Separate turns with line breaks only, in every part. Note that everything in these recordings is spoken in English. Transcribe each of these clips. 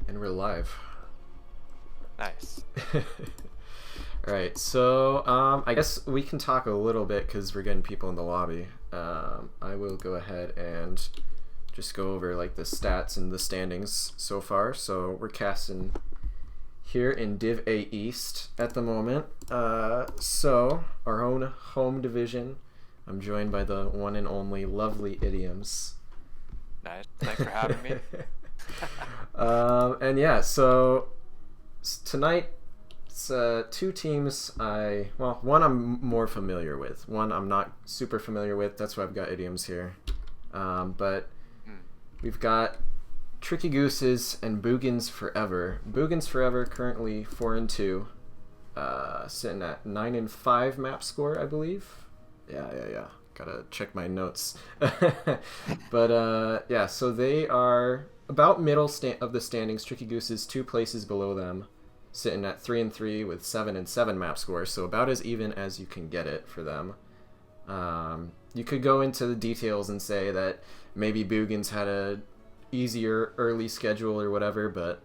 And we're live.
Nice.
Alright, so I guess we can talk a little bit because we're getting people in the lobby. I will go ahead and just go over like the stats and the standings so far. So we're casting here in Div A East at the moment. So our own home division. I'm joined by the one and only lovely Idioms.
Nice. Thanks for having me.
And yeah, so tonight it's two teams one I'm more familiar with, one I'm not super familiar with. That's why I've got Idioms here. But we've got Tricky Gooses and Boogans Forever. Boogans Forever currently 4-2, sitting at 9-5 map score, I believe. Yeah. Gotta check my notes. But yeah, so they are about middle of the standings. Tricky Goose is 2 places below them, sitting at 3-3 with 7-7 map score. So about as even as you can get it for them. You could go into the details and say that maybe Boogans had a easier early schedule or whatever, but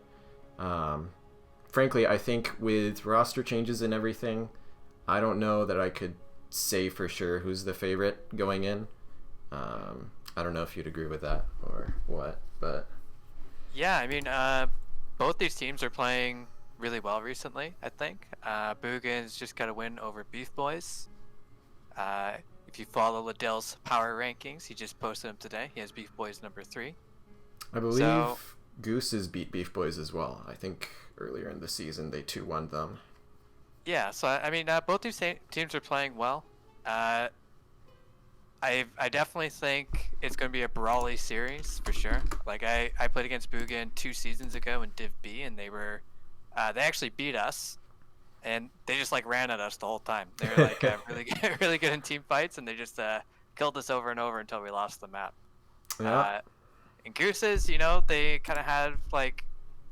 frankly, I think with roster changes and everything, I don't know that I could say for sure who's the favorite going in. I don't know if you'd agree with that or what, but
Yeah, I mean, both these teams are playing really well recently, I think. Boogans just got a win over Beef Boys. If you follow Liddell's power rankings, he just posted them today. He has Beef Boys number 3.
I believe Gooses beat Beef Boys as well. I think earlier in the season they 2-1 them.
Yeah, so I mean, both these teams are playing well. I definitely think it's going to be a brawly series for sure. Like I played against Boogan 2 seasons ago in Div B, and they actually beat us, and they just like ran at us the whole time. They were like really good in team fights, and they just killed us over and over until we lost the map.
Yeah.
And Gooses, they kind of had like.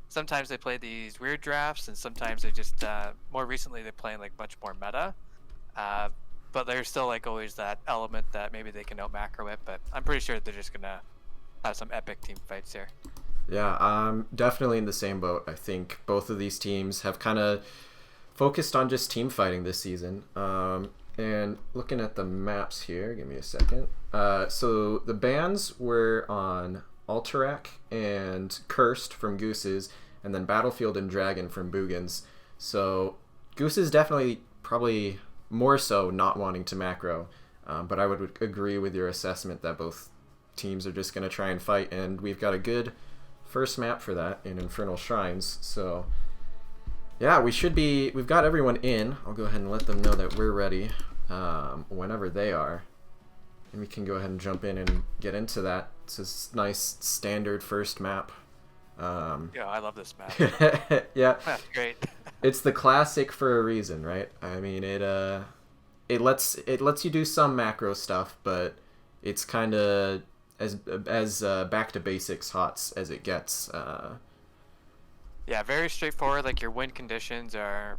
Sometimes they play these weird drafts, and sometimes they just more recently they're playing like much more meta. But there's still like always that element that maybe they can out macro it. But I'm pretty sure they're just gonna have some epic team fights here.
Yeah, I'm definitely in the same boat. I think both of these teams have kind of focused on just team fighting this season. And looking at the maps here, give me a second. So the bans were on Alterac and Cursed from Gooses, and then Battlefield and Dragon from Boogans. So Gooses definitely probably more so not wanting to macro, but I would agree with your assessment that both teams are just going to try and fight, and we've got a good first map for that in Infernal Shrines. So yeah, we've got everyone in. I'll go ahead and let them know that we're ready whenever they are. And we can go ahead and jump in and get into that. It's a nice standard first map.
Yeah, I love this map.
Yeah,
That's great.
it's the classic for a reason, right? I mean, it lets you do some macro stuff, but it's kind of as back to basics hots as it gets.
Yeah, very straightforward. Like your win conditions are,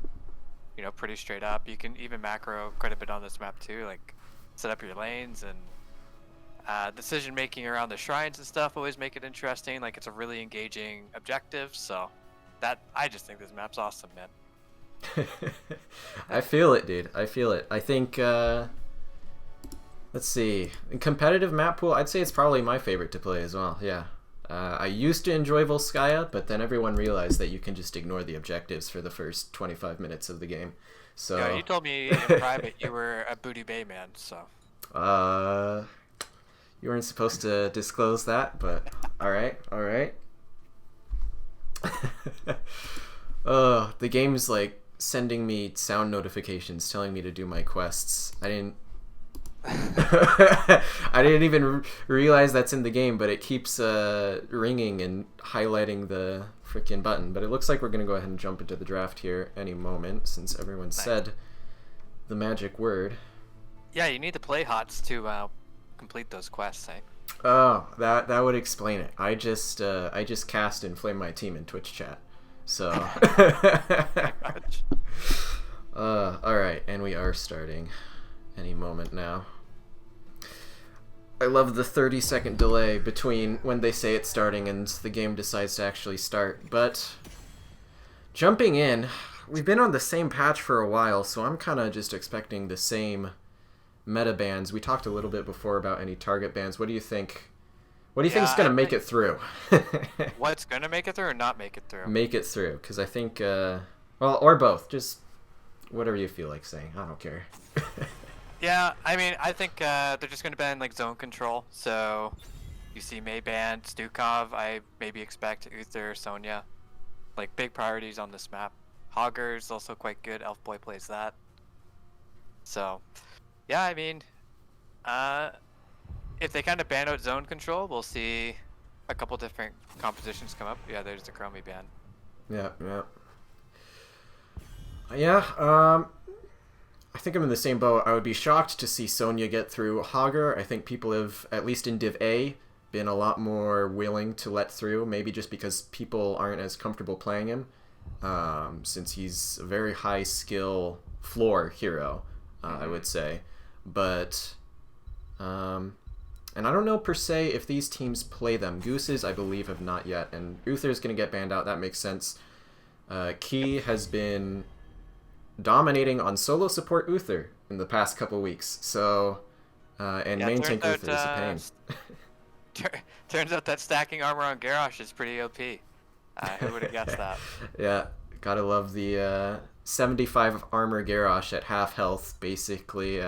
pretty straight up. You can even macro quite a bit on this map too. Like set up your lanes, and decision making around the shrines and stuff always make it interesting. Like it's a really engaging objective. So that I just think this map's awesome, man.
I feel it, dude. I feel it. I think let's see. In competitive map pool, I'd say it's probably my favorite to play as well. Yeah. I used to enjoy Volskaya, but then everyone realized that you can just ignore the objectives for the first 25 minutes of the game. So
Yeah, you told me in private you were a Booty Bay man, so.
You weren't supposed to disclose that, but all right. The game's like sending me sound notifications telling me to do my quests. I didn't I didn't even realize that's in the game, but it keeps ringing and highlighting the freaking button. But it looks like we're gonna go ahead and jump into the draft here any moment, since everyone said the magic word.
Yeah, you need the play hots to complete those quests, eh?
Oh, that would explain it. I just cast and flame my team in Twitch chat. So all right, and we are starting any moment now. I love the 30-second delay between when they say it's starting and the game decides to actually start. But jumping in, we've been on the same patch for a while, so I'm kind of just expecting the same meta bans. We talked a little bit before about any target bans. What do you think? What do you think is going to make it through?
What's going to make it through or not make it through?
Make it through, because I think, well, or both. Just whatever you feel like saying. I don't care.
Yeah, I mean, I think they're just going to ban like zone control. So you see May banned, Stukov, I maybe expect Uther, Sonya. Like big priorities on this map. Hogger's also quite good. Elfboy plays that. So, yeah, I mean, if they kind of ban out zone control, we'll see a couple different compositions come up. Yeah, there's the Chromie ban.
Yeah, yeah. I think I'm in the same boat. I would be shocked to see Sonya get through Hogger. I think people have, at least in Div A, been a lot more willing to let through, maybe just because people aren't as comfortable playing him, since he's a very high skill floor hero, I would say. But, and I don't know per se if these teams play them. Gooses, I believe, have not yet, and Uther's going to get banned out. That makes sense. Key has been dominating on solo support Uther in the past couple weeks, so and
Yeah,
main tank Uther is a pain.
Turns out that stacking armor on Garrosh is pretty OP. Who would have guessed that?
Yeah, gotta love the 75 armor Garrosh at half health. Basically,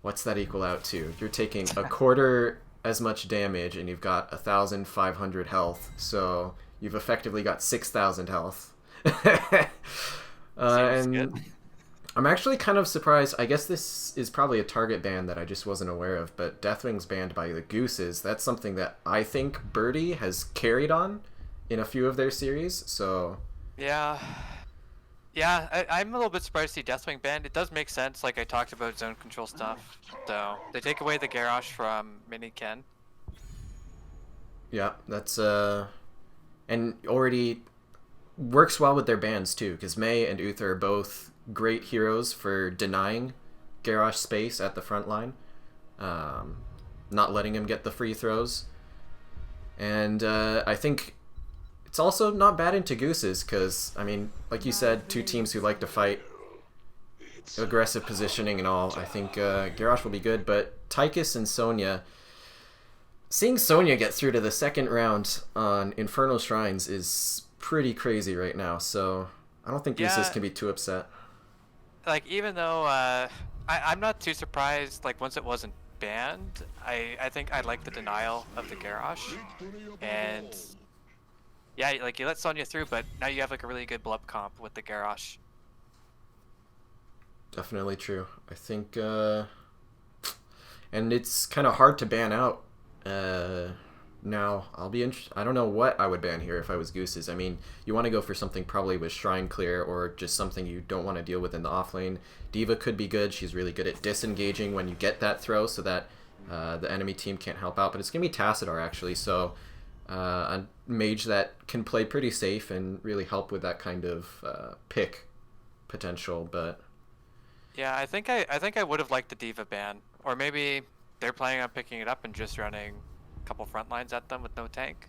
what's that equal out to? You're taking a quarter as much damage and you've got 1,500 health, so you've effectively got 6,000 health. And
good.
I'm actually kind of surprised. I guess this is probably a target ban that I just wasn't aware of, but Deathwing's banned by the Gooses. That's something that I think Birdie has carried on in a few of their series, so...
Yeah, I'm a little bit surprised to see Deathwing banned. It does make sense, like I talked about zone control stuff. So, they take away the Garrosh from Mini Ken.
Yeah, that's, and already works well with their bans too, because May and Uther are both great heroes for denying Garrosh space at the front line, not letting him get the free throws. And I think it's also not bad into Gooses, because, I mean, like you said, two teams who like to fight, aggressive positioning and all. I think Garrosh will be good, but Tychus and Sonya, seeing Sonya get through to the second round on Infernal Shrines is pretty crazy right now, so I don't think Gooses can be too upset.
Like, even though I'm not too surprised, like, once it wasn't banned, I think I like the denial of the Garrosh. And yeah, like, you let Sonya through, but now you have like a really good blub comp with the Garrosh.
Definitely true. I think and it's kind of hard to ban out now. I don't know what I would ban here if I was Gooses. I mean, you want to go for something probably with Shrine Clear or just something you don't want to deal with in the offlane. Diva could be good. She's really good at disengaging when you get that throw so that the enemy team can't help out. But it's going to be Tassadar, actually, so a mage that can play pretty safe and really help with that kind of pick potential. But
yeah, I think I would have liked the Diva ban, or maybe they're planning on picking it up and just running couple front lines at them with no tank.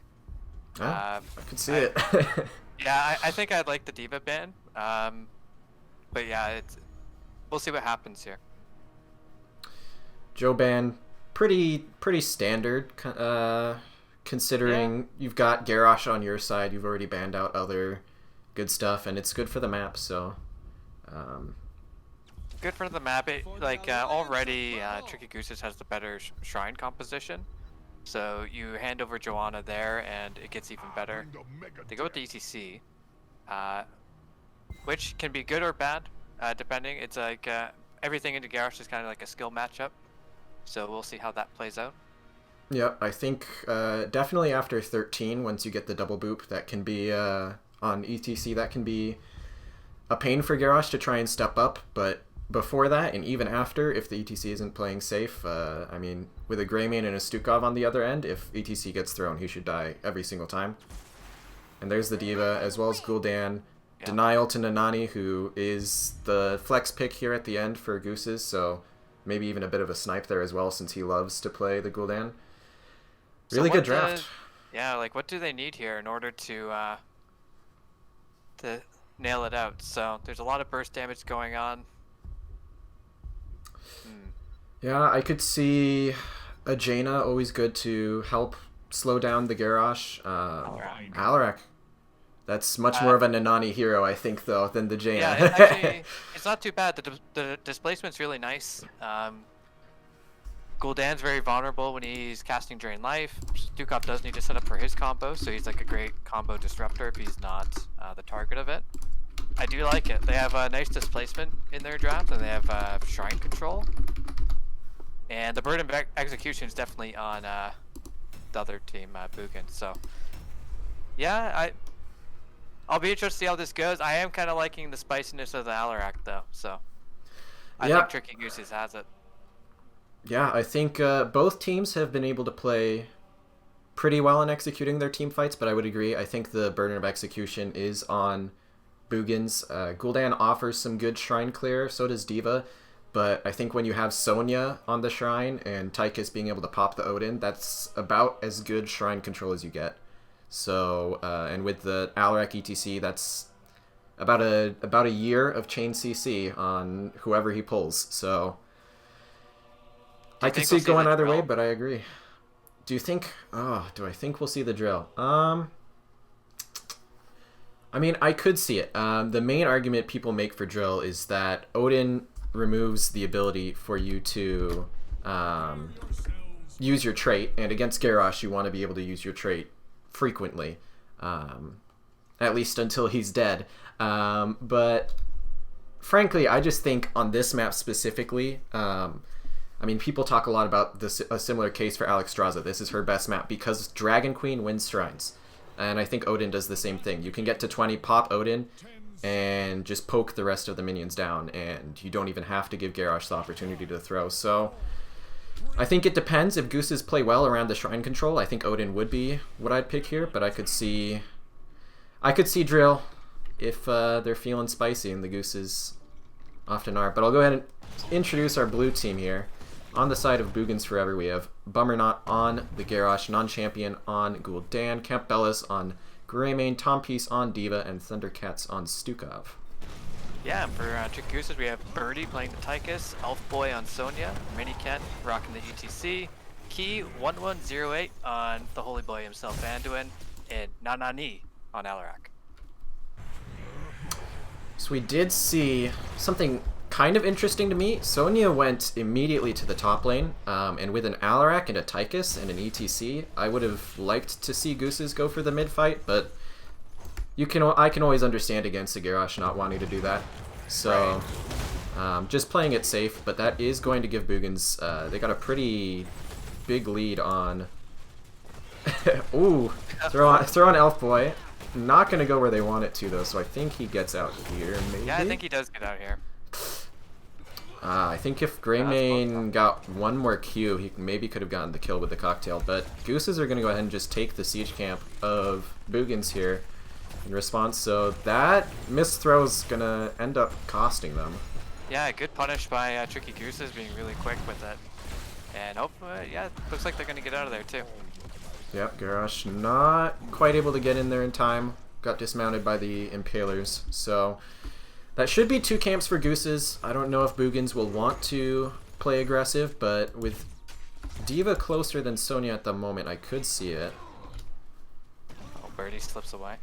I could see it.
Yeah, I think I'd like the Diva ban. But yeah, we'll see what happens here.
Joe ban, pretty standard, considering you've got Garrosh on your side. You've already banned out other good stuff, and it's good for the map, so...
Good for the map. Already, Tricky Gooses has the better shrine composition. So you hand over Joanna there, and it gets even better. They go with the ETC, which can be good or bad, depending. It's like everything into Garrosh is kind of like a skill matchup. So we'll see how that plays out.
Yeah, I think definitely after 13, once you get the double boop, that can be on ETC. That can be a pain for Garrosh to try and step up, but before that and even after, if the ETC isn't playing safe, I mean, with a Greymane and a Stukov on the other end, if ETC gets thrown, he should die every single time. And there's the Diva, as well as Gul'dan. Yeah. Denial to Nanani, who is the flex pick here at the end for Gooses, so maybe even a bit of a snipe there as well, since he loves to play the Gul'dan. Really good draft.
Yeah, like what do they need here in order to nail it out? So there's a lot of burst damage going on.
Yeah, I could see a Jaina, always good to help slow down the Garrosh. Alarak. That's much more of a Nanani hero, I think, though, than the Jaina.
Yeah, actually, it's not too bad. The displacement's really nice. Gul'dan's very vulnerable when he's casting Drain Life. Stukov does need to set up for his combo, so he's like a great combo disruptor if he's not the target of it. I do like it. They have a nice displacement in their draft, and they have Shrine Control. And the burden of execution is definitely on the other team, Boogans. So, yeah, I'll be interested to see how this goes. I am kind of liking the spiciness of the Alarak, though. So, I think Tricky Gooses has it.
Yeah, I think both teams have been able to play pretty well in executing their team fights, but I would agree. I think the burden of execution is on Boogans. Gul'dan offers some good shrine clear, so does D.Va. But I think when you have Sonya on the shrine and Tychus being able to pop the Odin, that's about as good shrine control as you get. So, and with the Alarak ETC, that's about a year of chain CC on whoever he pulls. So I could see it going either way, but I agree. Do you think? Oh, do I think we'll see the drill? I mean, I could see it. The main argument people make for drill is that Odin removes the ability for you to use your trait, and against Garrosh you want to be able to use your trait frequently, at least until he's dead. But frankly, I just think on this map specifically, I mean, people talk a lot about this, a similar case for Alexstrasza. This is her best map because Dragon Queen wins shrines, and I think Odin does the same thing. You can get to 20, pop Odin, and just poke the rest of the minions down, and you don't even have to give Garrosh the opportunity to throw. So I think it depends. If Gooses play well around the shrine control, I think Odin would be what I'd pick here, but I could see drill if they're feeling spicy, and the Gooses often are. But I'll go ahead and introduce our blue team here. On the side of Boogans Forever, we have Bummernot on the Garrosh, Non-Champion on Gul'dan, Campbellis on Greymane, Tompiece on D.Va, and Thundercats on Stukov.
Yeah, and for Tricky Gooses, we have Birdie playing the Tychus, Elfboy on Sonya, Miniken rocking the ETC, Key 1108 on the Holy Boy himself, Anduin, and Nanani on Alarak.
So we did see something kind of interesting to me. Sonya went immediately to the top lane, and with an Alarak and a Tychus and an ETC, I would have liked to see Gooses go for the mid fight, but I can always understand against a Garrosh not wanting to do that. So just playing it safe, but that is going to give Boogans, they got a pretty big lead on... Ooh, throw on Elfboy. Not going to go where they want it to, though, so I think he gets out here, maybe?
Yeah, I think he does get out here.
I think if Greymane got one more Q, he maybe could have gotten the kill with the cocktail, but Gooses are going to go ahead and just take the siege camp of Boogans here in response, so that missed throw is going to end up costing them.
Yeah, good punish by Tricky Gooses being really quick with it. And yeah, looks like they're going to get out of there too.
Yep, Garrosh not quite able to get in there in time. Got dismounted by the Impalers, so that should be 2 camps for Gooses. I don't know if Boogans will want to play aggressive, but with D.Va closer than Sonya at the moment, I could see it.
Oh, Birdie slips away.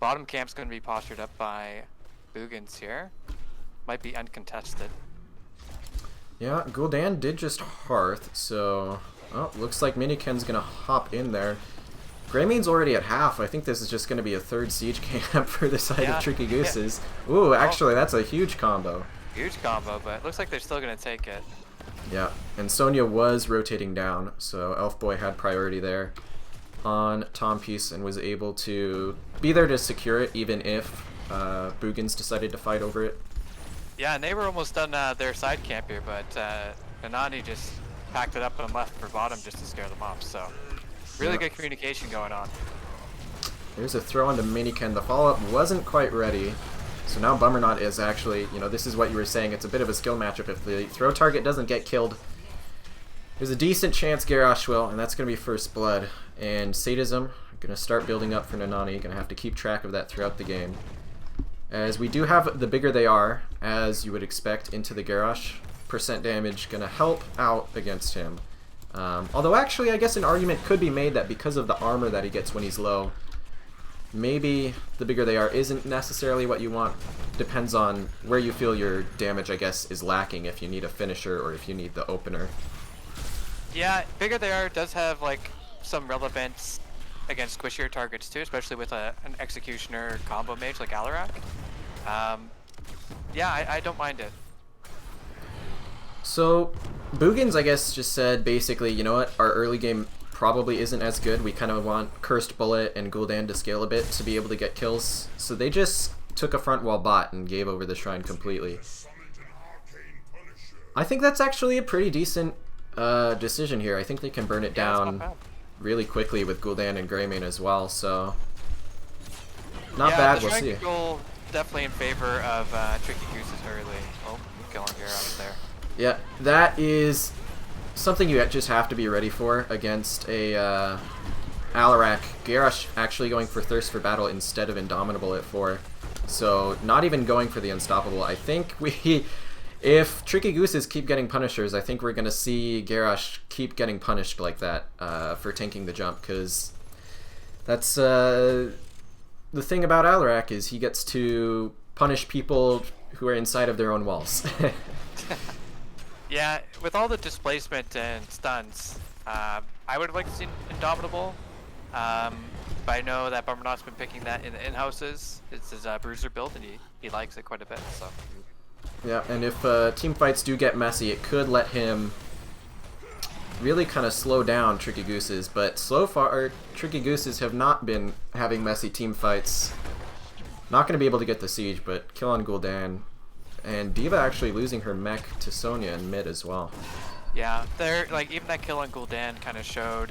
Bottom camp's going to be postured up by Boogans here. Might be uncontested. Yeah,
Gul'dan did just Hearth, so looks like Miniken's going to hop in there. Greymane's already at half. I think this is just going to be a 3rd siege camp for the side of Tricky Gooses. Yeah. Ooh, actually, that's a huge combo.
Huge combo, but it looks like they're still going to take it.
Yeah, and Sonya was rotating down, so Elfboy had priority there on Tompiece and was able to be there to secure it, even if Boogans decided to fight over it.
Yeah, and they were almost done their side camp here, but Anani just packed it up and left for bottom just to scare them off, so really good communication going on.
There's a throw onto Miniken. The follow-up wasn't quite ready. So now Bummernot is actually, you know, this is what you were saying, it's a bit of a skill matchup. If the throw target doesn't get killed, there's a decent chance Garrosh will, and that's going to be first blood. And Sadism, going to start building up for Nanani, going to have to keep track of that throughout the game. As we do have the bigger they are, as you would expect, into the Garrosh, percent damage going to help out against him. Although actually, I guess an argument could be made that because of the armor that he gets when he's low, maybe the bigger they are isn't necessarily what you want. Depends on where you feel your damage, I guess, is lacking, if you need a finisher or if you need the opener.
Yeah, bigger they are does have like some relevance against squishier targets too, especially with an executioner combo mage like Alarak. Yeah, I don't mind it.
So, Boogans, I guess, just said basically, you know what, our early game probably isn't as good. We kind of want Cursed Bullet and Gul'dan to scale a bit to be able to get kills. So they just took a front wall bot and gave over the shrine completely. I think that's actually a pretty decent decision here. I think they can burn it down really quickly with Gul'dan and Greymane as well, so not bad, we'll see.
Goal definitely in favor of Tricky Gooses early. Oh, killing Garrosh there.
Yeah, that is something you just have to be ready for against a Alarak. Garrosh actually going for Thirst for Battle instead of Indomitable at 4. So not even going for the Unstoppable. I think if Tricky Gooses keep getting Punishers, I think we're going to see Garrosh keep getting punished like that for tanking the jump, because that's the thing about Alarak is he gets to punish people who are inside of their own walls.
Yeah, with all the displacement and stuns, I would like to see Indomitable, but I know that Bummernot's been picking that in the in-houses. It's his bruiser build, and he likes it quite a bit, so...
Yeah, and if team fights do get messy, it could let him really kind of slow down Tricky Gooses, but so far, Tricky Gooses have not been having messy team fights. Not going to be able to get the siege, but kill on Gul'dan. And D.Va actually losing her mech to Sonya in mid as well.
Yeah, they're like even that kill on Gul'dan kind of showed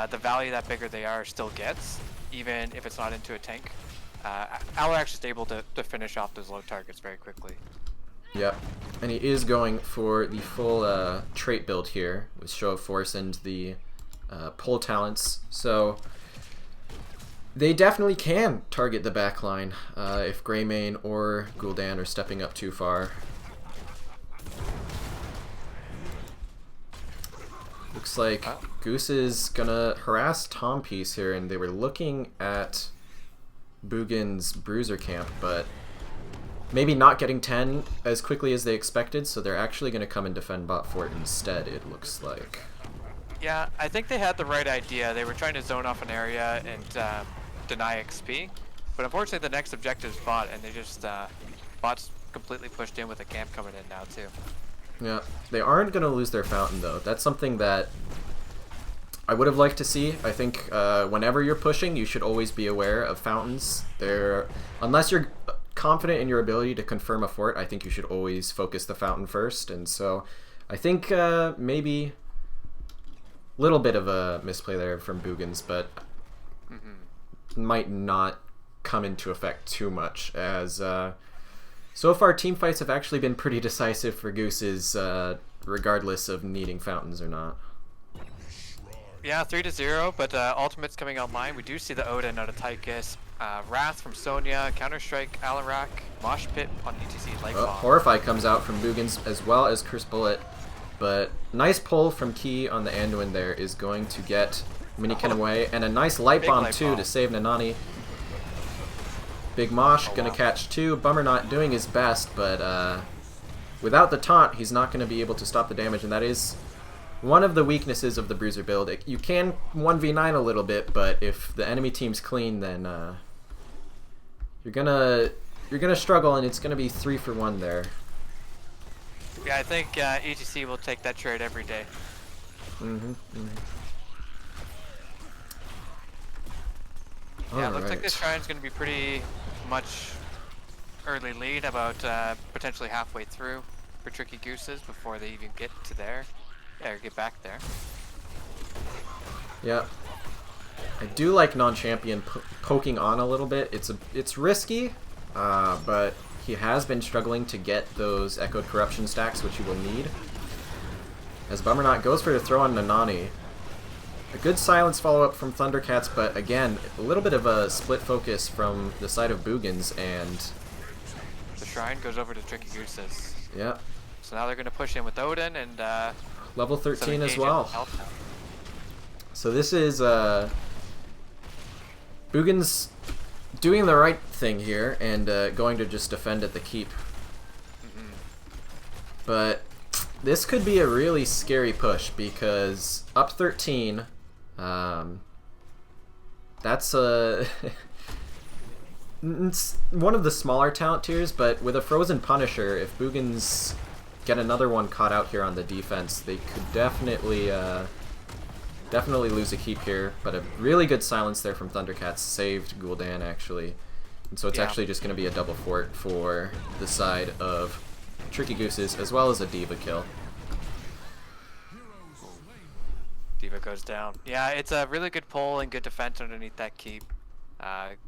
the value that bigger they are still gets, even if it's not into a tank. Alarak's just able to finish off those low targets very quickly.
Yep, and he is going for the full trait build here with Show of Force and the pull talents. So they definitely can target the backline if Greymane or Gul'dan are stepping up too far. Looks like Goose is gonna harass Tom Piece here, and they were looking at Boogans' Bruiser camp, but maybe not getting 10 as quickly as they expected, so they're actually gonna come and defend bot fort instead, it looks like.
Yeah, I think they had the right idea. They were trying to zone off an area and deny XP, but unfortunately the next objective is bot, and they just bot's completely pushed in with a camp coming in now too.
Yeah, they aren't going to lose their fountain though. That's something that I would have liked to see. I think whenever you're pushing, you should always be aware of fountains. Unless you're confident in your ability to confirm a fort, I think you should always focus the fountain first. And so I think maybe a little bit of a misplay there from Boogans, but might not come into effect too much, as so far team fights have actually been pretty decisive for Gooses, regardless of needing fountains or not.
Yeah, 3-0, but ultimate's coming online. We do see the Odin out of Tychus, Wrath from Sonya, Counter-Strike, Alarak, Mosh Pit on ETC Light Bomb.
Horrify comes out from Boogans as well as Curse Bullet, but nice pull from Key on the Anduin there is going to get Minikin away, and a nice Light Bomb too to save Nanani. Big Mosh gonna catch 2. Bummernot doing his best, but without the taunt, he's not gonna be able to stop the damage, and that is one of the weaknesses of the Bruiser build. You can 1v9 a little bit, but if the enemy team's clean, then you're gonna struggle, and it's gonna be 3 for 1 there.
Yeah, I think ETC will take that trade every day. Yeah, it looks like this shrine's going to be pretty much early lead, about potentially halfway through for Tricky Gooses before they even get to there. Yeah, or get back there.
Yeah. I do like non-champion poking on a little bit. It's risky, but he has been struggling to get those Echoed Corruption stacks, which he will need. As Bummernot goes for the throw on Nanani. A good silence follow-up from Thundercats, but again, a little bit of a split focus from the side of Boogans, and
the Shrine goes over to Tricky Gooses.
Yeah.
So now they're going to push in with Odin and
level 13 as well. So this is Boogans doing the right thing here and going to just defend at the keep. But this could be a really scary push because up 13, that's it's one of the smaller talent tiers, but with a Frozen Punisher, if Boogans get another one caught out here on the defense, they could definitely lose a keep here. But a really good silence there from Thundercats saved Gul'dan actually, and so it's actually just going to be a double fort for the side of Tricky Gooses as well as a D.Va kill.
D.Va goes down. Yeah, it's a really good pull and good defense underneath that keep.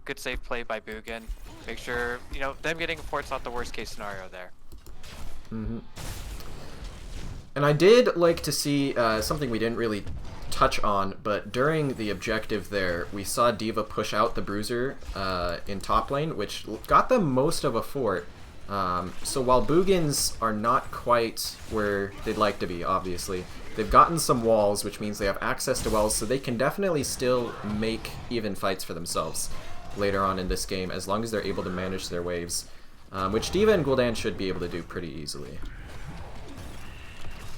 Good safe play by Boogan. Make sure, you know, them getting a fort's not the worst case scenario there.
And I did like to see something we didn't really touch on, but during the objective there, we saw D.Va push out the Bruiser in top lane, which got them most of a fort. So while Boogans are not quite where they'd like to be, obviously, they've gotten some walls, which means they have access to wells, so they can definitely still make even fights for themselves later on in this game, as long as they're able to manage their waves, which D.Va and Gul'dan should be able to do pretty easily.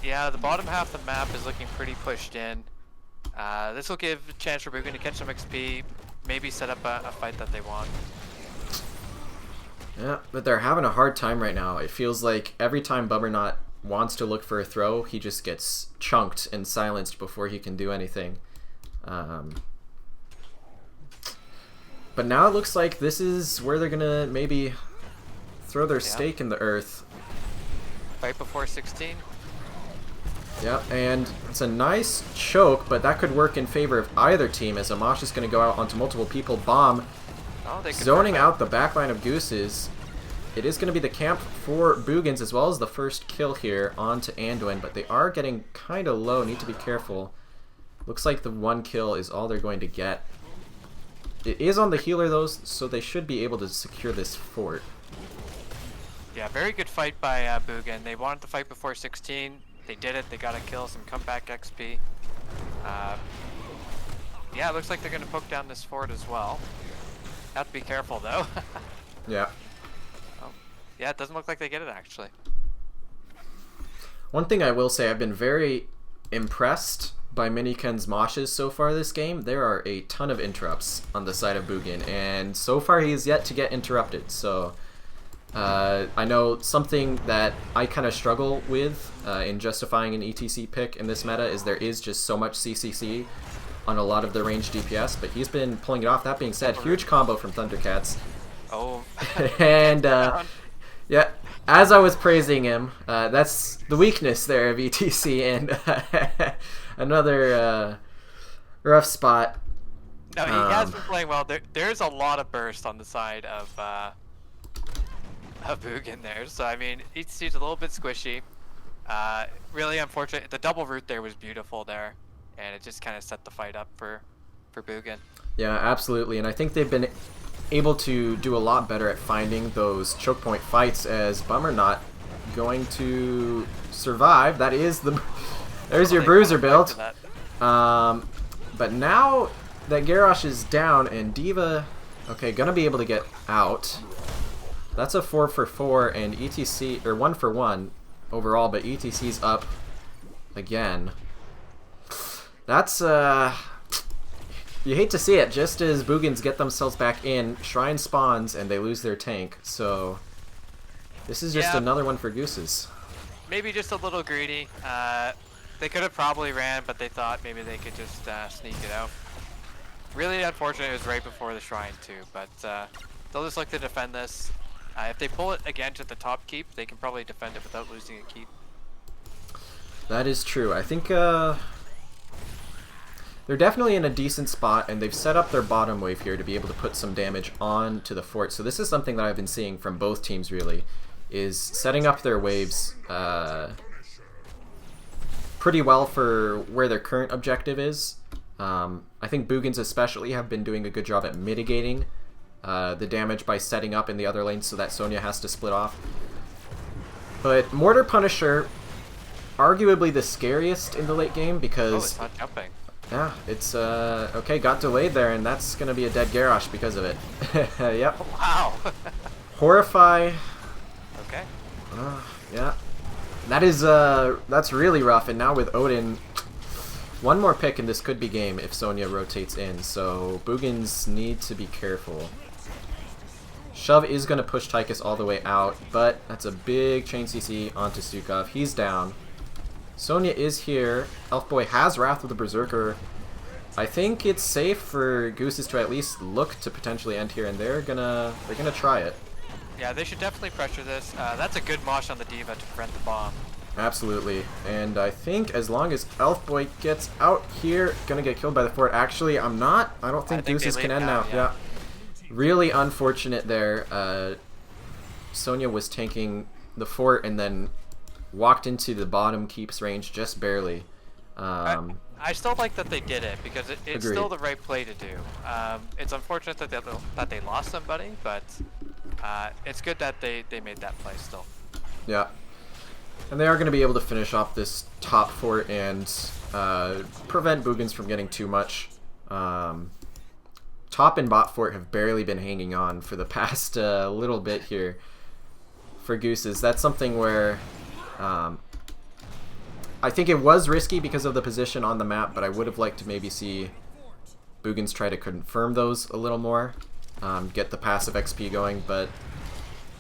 Yeah, the bottom half of the map is looking pretty pushed in. This will give a chance for Boogan to catch some XP, maybe set up a fight that they want.
Yeah, but they're having a hard time right now. It feels like every time Bummernot wants to look for a throw, he just gets chunked and silenced before he can do anything. But now it looks like this is where they're gonna maybe throw their stake in the earth.
Fight before 16.
Yeah, and it's a nice choke, but that could work in favor of either team as Amash is going to go out onto multiple people. Bomb zoning out the backline of Gooses. It is going to be the camp for Boogans as well as the first kill here onto Anduin, but they are getting kind of low. Need to be careful. Looks like the one kill is all they're going to get. It is on the healer though, so they should be able to secure this fort.
Yeah, very good fight by Boogan. They wanted to fight before 16. They did it. They got a kill, some comeback XP. Yeah, it looks like they're going to poke down this fort as well. Have to be careful though.
Yeah.
Oh, yeah, it doesn't look like they get it actually.
One thing I will say, I've been very impressed by Miniken's Moshes so far this game. There are a ton of interrupts on the side of Boogan, and so far he is yet to get interrupted. So I know something that I kind of struggle with in justifying an ETC pick in this meta is there is just so much CCC on a lot of the ranged DPS, but he's been pulling it off. That being said, huge combo from Thundercats.
Oh.
And yeah, as I was praising him, that's the weakness there of ETC, and another rough spot.
No, he has been playing well. There's a lot of burst on the side of Boogan there, so I mean, ETC's a little bit squishy. Really unfortunate. The double root there was beautiful there, and it just kind of set the fight up for Boogan.
Yeah, absolutely, and I think they've been able to do a lot better at finding those choke point fights, as Bummernot going to survive. That is the there's your bruiser build. But now that Garrosh is down and D.Va, okay, gonna be able to get out. That's a 4 for 4 and ETC, or 1 for 1 overall, but ETC's up again. That's you hate to see it. Just as Boogans get themselves back in, Shrine spawns and they lose their tank. So this is just another one for Gooses.
Maybe just a little greedy. They could have probably ran, but they thought maybe they could just sneak it out. Really unfortunate it was right before the Shrine too, but they'll just look to defend this. If they pull it again to the top keep, they can probably defend it without losing a keep.
That is true. I think they're definitely in a decent spot, and they've set up their bottom wave here to be able to put some damage on to the fort. So this is something that I've been seeing from both teams, really, is setting up their waves pretty well for where their current objective is. I think Boogans especially have been doing a good job at mitigating the damage by setting up in the other lane so that Sonya has to split off. But Mortar Punisher, arguably the scariest in the late game because...
Oh, it's not jumping.
Yeah, it's, okay, got delayed there, and that's going to be a dead Garrosh because of it. Yep.
Wow.
Horrify.
Okay.
Yeah. That is, that's really rough, and now with Odin, one more pick and this could be game if Sonya rotates in, so Boogans need to be careful. Shove is going to push Tychus all the way out, but that's a big chain CC onto Stukov. He's down. Sonya is here. Elfboy has Wrath of the Berserker. I think it's safe for Gooses to at least look to potentially end here, and they're gonna try it.
Yeah, they should definitely pressure this. That's a good mosh on the Diva to prevent the bomb.
Absolutely, and I think as long as Elfboy gets out here, gonna get killed by the fort. Actually, I'm not. I don't think Gooses can end now. Yeah. Really unfortunate there. Sonya was tanking the fort and then walked into the bottom keeps range just barely.
I still like that they did it because it's
Agreed.
still the right play to do. It's unfortunate that they lost somebody, but it's good that they made that play still.
Yeah. And they are going to be able to finish off this top fort and prevent Boogans from getting too much. Top and bot fort have barely been hanging on for the past little bit here for Gooses. That's something where I think it was risky because of the position on the map, but I would have liked to maybe see Boogans try to confirm those a little more, get the passive XP going, but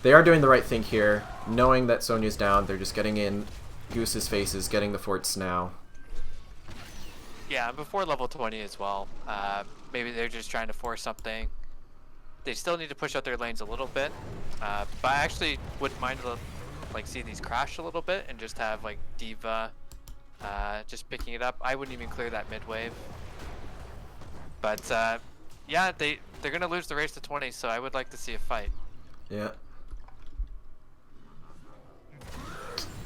they are doing the right thing here. Knowing that Sonya's down, they're just getting in Goose's faces, getting the forts now.
Yeah, before level 20 as well. Maybe they're just trying to force something. They still need to push out their lanes a little bit, but I actually wouldn't mind like see these crash a little bit and just have like Diva just picking it up. I wouldn't even clear that mid wave. But yeah, they're gonna lose the race to 20, so I would like to see a fight.
Yeah.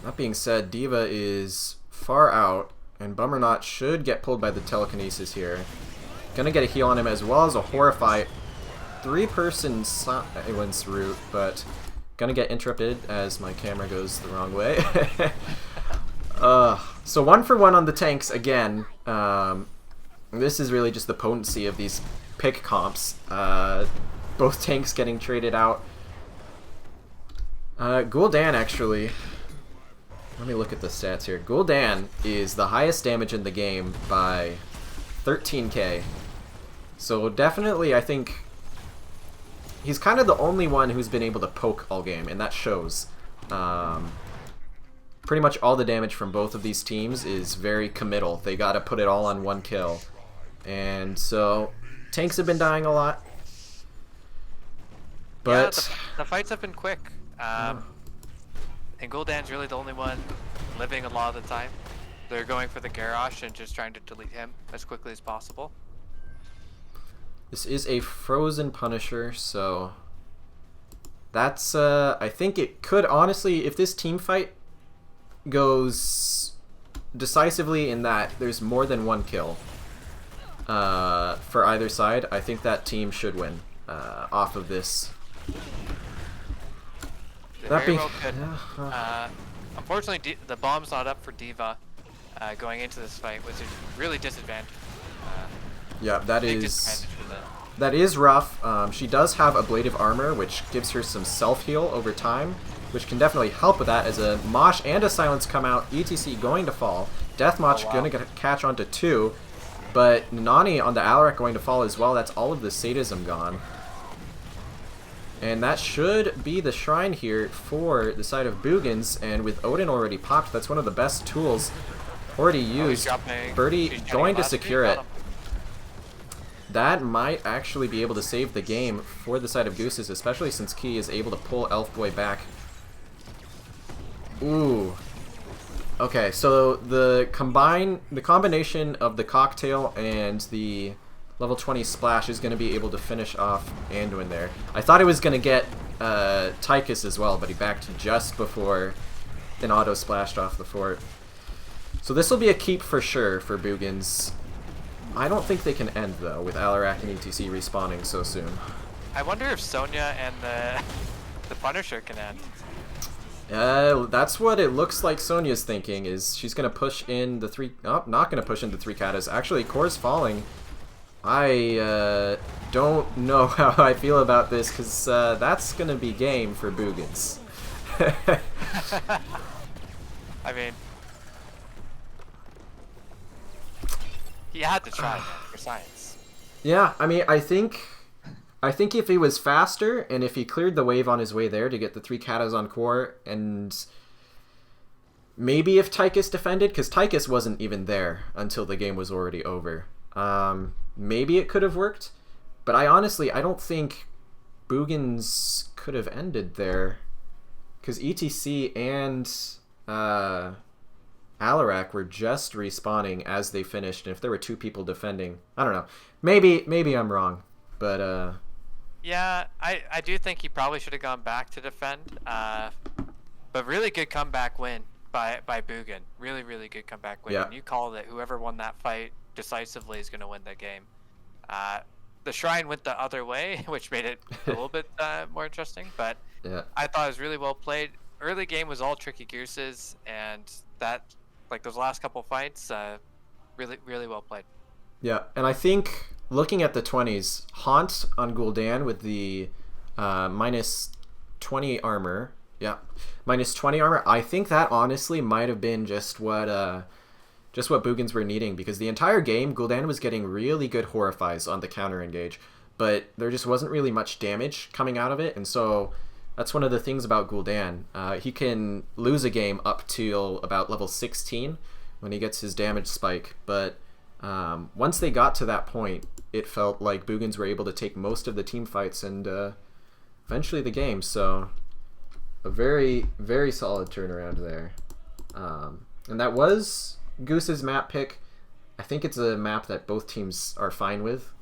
That being said, Diva is far out, and Bummernot should get pulled by the telekinesis here. Gonna get a heal on him as well as a Horrify. 3-person silence route, but gonna get interrupted as my camera goes the wrong way. So 1 for 1 on the tanks again. This is really just the potency of these pick comps. Both tanks getting traded out. Gul'dan actually. Let me look at the stats here. Gul'dan is the highest damage in the game by 13k. So definitely, I think he's kind of the only one who's been able to poke all game, and that shows. Pretty much all the damage from both of these teams is very committal. They got to put it all on 1 kill. And so tanks have been dying a lot. But
yeah, the fights have been quick. And Gul'dan's really the only one living a lot of the time. They're going for the Garrosh and just trying to delete him as quickly as possible.
This is a frozen Punisher, so that's I think it could honestly, if this team fight goes decisively in that there's more than 1 kill for either side, I think that team should win off of this.
That very well could. Unfortunately, the bomb's not up for Diva going into this fight, which is really disadvantaged.
Yeah, that is rough. She does have ablative armor, which gives her some self-heal over time, which can definitely help with that as a Mosh and a Silence come out. ETC going to fall. Deathmatch going to catch onto 2, but Nani on the Alarak going to fall as well. That's all of the sadism gone. And that should be the shrine here for the side of Boogans, and with Odin already popped, that's one of the best tools already used. Birdie going to secure it. That might actually be able to save the game for the side of Gooses, especially since Key is able to pull Elfboy back. Ooh. Okay, so the combination of the cocktail and the level 20 splash is going to be able to finish off Anduin there. I thought it was going to get Tychus as well, but he backed just before an auto splashed off the fort. So this will be a keep for sure for Boogans. I don't think they can end, though, with Alarak and ETC respawning so soon.
I wonder if Sonya and the Punisher can end.
That's what it looks like Sonya's thinking, is she's going to push in the three... Oh, not going to push into 3 katas. Actually, Core's falling. I don't know how I feel about this, because that's going to be game for Boogans.
I mean... He had to try, man, for science.
Yeah, I mean, I think if he was faster and if he cleared the wave on his way there to get the 3 katas on core, and maybe if Tychus defended, because Tychus wasn't even there until the game was already over. Maybe it could have worked, but I don't think Boogans could have ended there, because ETC and Alarak were just respawning as they finished, and if there were 2 people defending, I don't know. Maybe I'm wrong, but
yeah, I do think he probably should have gone back to defend. But really good comeback win by Boogan. Really, really good comeback win.
Yeah.
And you called it. Whoever won that fight decisively is going to win the game. The Shrine went the other way, which made it a little bit more interesting. But
yeah.
I thought it was really well played. Early game was all tricky Gooses, and that, like those last couple fights, really, really well played.
Yeah, and I think looking at the 20s, Haunt on Gul'dan with the minus 20 armor. Yeah, minus 20 armor. I think that honestly might have been just what Boogans were needing, because the entire game Gul'dan was getting really good horrifies on the counter engage, but there just wasn't really much damage coming out of it, and so that's one of the things about Gul'dan. He can lose a game up till about level 16 when he gets his damage spike, but once they got to that point, it felt like Boogans were able to take most of the team fights and eventually the game. So a very, very solid turnaround there. And that was Goose's map pick. I think it's a map that both teams are fine with,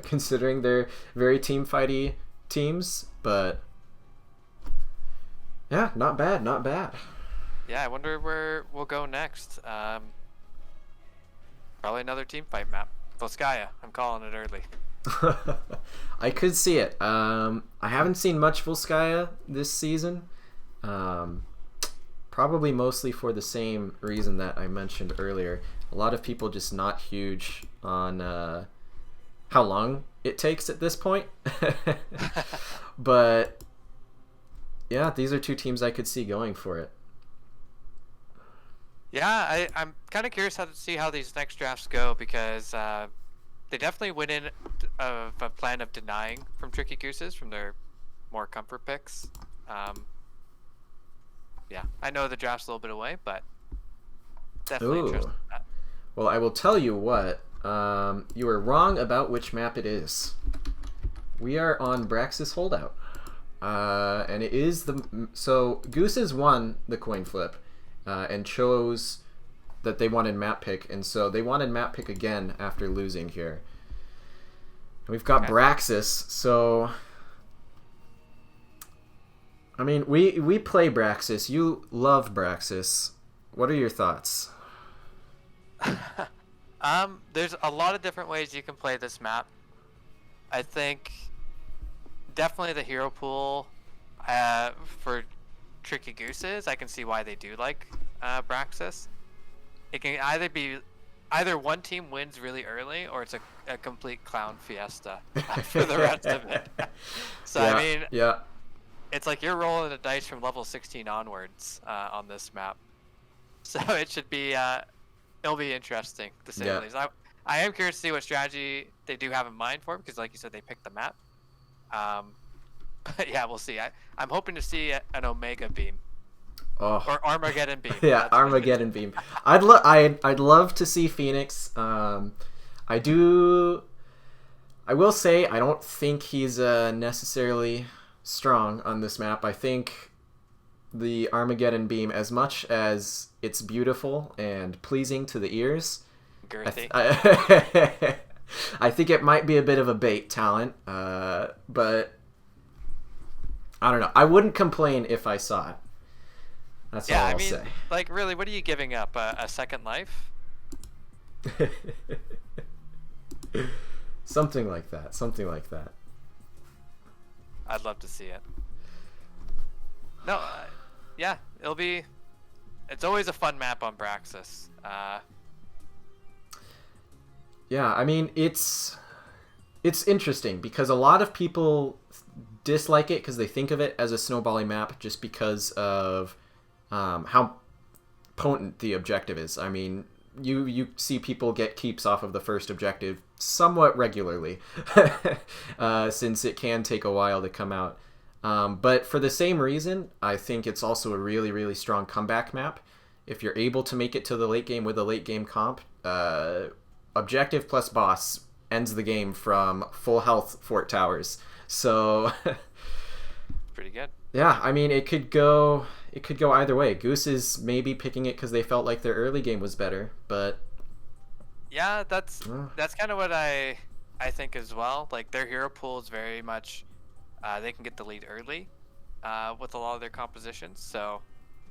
considering they're very team fighty teams. But yeah, not bad, not bad.
Yeah, I wonder where we'll go next. Probably another team fight map. Volskaya, I'm calling it early.
I could see it. I haven't seen much Volskaya this season. Probably mostly for the same reason that I mentioned earlier. A lot of people just not huge on how long it takes at this point. But yeah, these are 2 teams I could see going for it.
Yeah, I'm kind of curious to see how these next drafts go, because they definitely went in of a plan of denying from Tricky Gooses from their more comfort picks. Yeah, I know the draft's a little bit away, but definitely interested in that.
Well, I will tell you what, you are wrong about which map it is. We are on Braxis Holdout. And it is so Gooses won the coin flip and chose that they wanted map pick, and so they wanted map pick again after losing here. And we've got Braxis, so I mean, we play Braxis. You love Braxis. What are your thoughts?
There's a lot of different ways you can play this map. I think definitely the hero pool for Tricky Gooses, I can see why they do like Braxis. It can either one team wins really early, or it's a complete clown fiesta for the rest of it. So
yeah,
I mean,
yeah,
it's like you're rolling the dice from level 16 onwards on this map. So it should be it'll be interesting to say the least. I am curious to see what strategy they do have in mind for it, because like you said, they picked the map. But yeah, we'll see. I'm hoping to see an Omega beam.
Oh.
Or Armageddon beam.
Yeah,
That's
Armageddon beam. I'd love to see Phoenix. I will say I don't think he's necessarily strong on this map. I think the Armageddon beam, as much as it's beautiful and pleasing to the ears,
Girthy.
I think it might be a bit of a bait talent, but I don't know. I wouldn't complain if I saw it. That's all I'll say.
Like, really, what are you giving up? A second life?
Something like that. Something like that.
I'd love to see it. No, yeah, it'll be. It's always a fun map on Braxis.
Yeah, I mean, it's interesting because a lot of people dislike it because they think of it as a snowballing map just because of how potent the objective is. I mean, you see people get keeps off of the first objective somewhat regularly since it can take a while to come out. But for the same reason, I think it's also a really, really strong comeback map. If you're able to make it to the late game with a late game comp, objective plus boss ends the game from full health Fort Towers. So
pretty good.
Yeah, I mean, it could go either way. Gooses maybe picking it because they felt like their early game was better, but
yeah, that's kind of what I think as well. Like, their hero pool is very much they can get the lead early with a lot of their compositions. So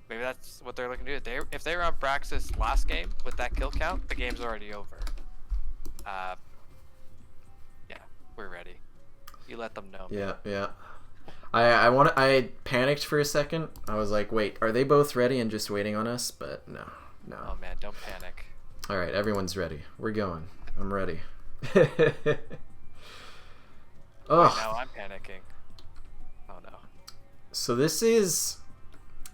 maybe that's what they're looking to do. If they were on Braxis last game with that kill count, the game's already over. Yeah, we're ready. You let them know.
Yeah. I panicked for a second. I was like, wait, are they both ready and just waiting on us? But no.
Oh man, don't panic.
All right, everyone's ready. We're going. I'm ready.
Oh, now I'm panicking. Oh no.
So this is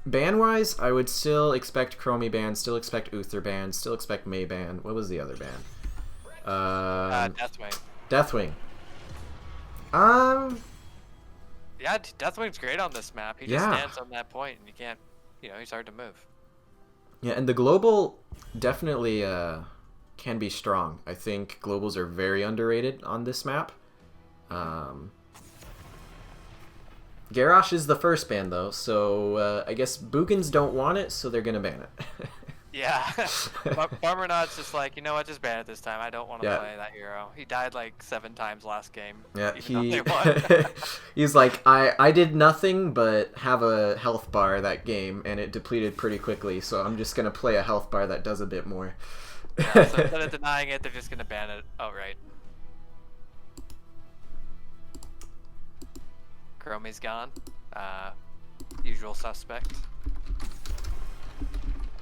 ban-wise, I would still expect Chromie ban, still expect Uther ban, still expect May ban. What was the other ban?
Deathwing.
Deathwing.
Yeah, Deathwing's great on this map. He just stands on that point, and you can't, he's hard to move.
Yeah, and the global definitely can be strong. I think globals are very underrated on this map. Garrosh is the first ban, though, so I guess Boogans don't want it, so they're going to ban it.
Yeah. Barmernaud's just like, you know what, just ban it this time. I don't want to play that hero. He died like 7 times last game.
Yeah, he's like, I did nothing but have a health bar that game, and it depleted pretty quickly, so I'm just going to play a health bar that does a bit more.
Yeah, so instead of denying it, they're just going to ban it outright. Chromie's gone. Usual suspect.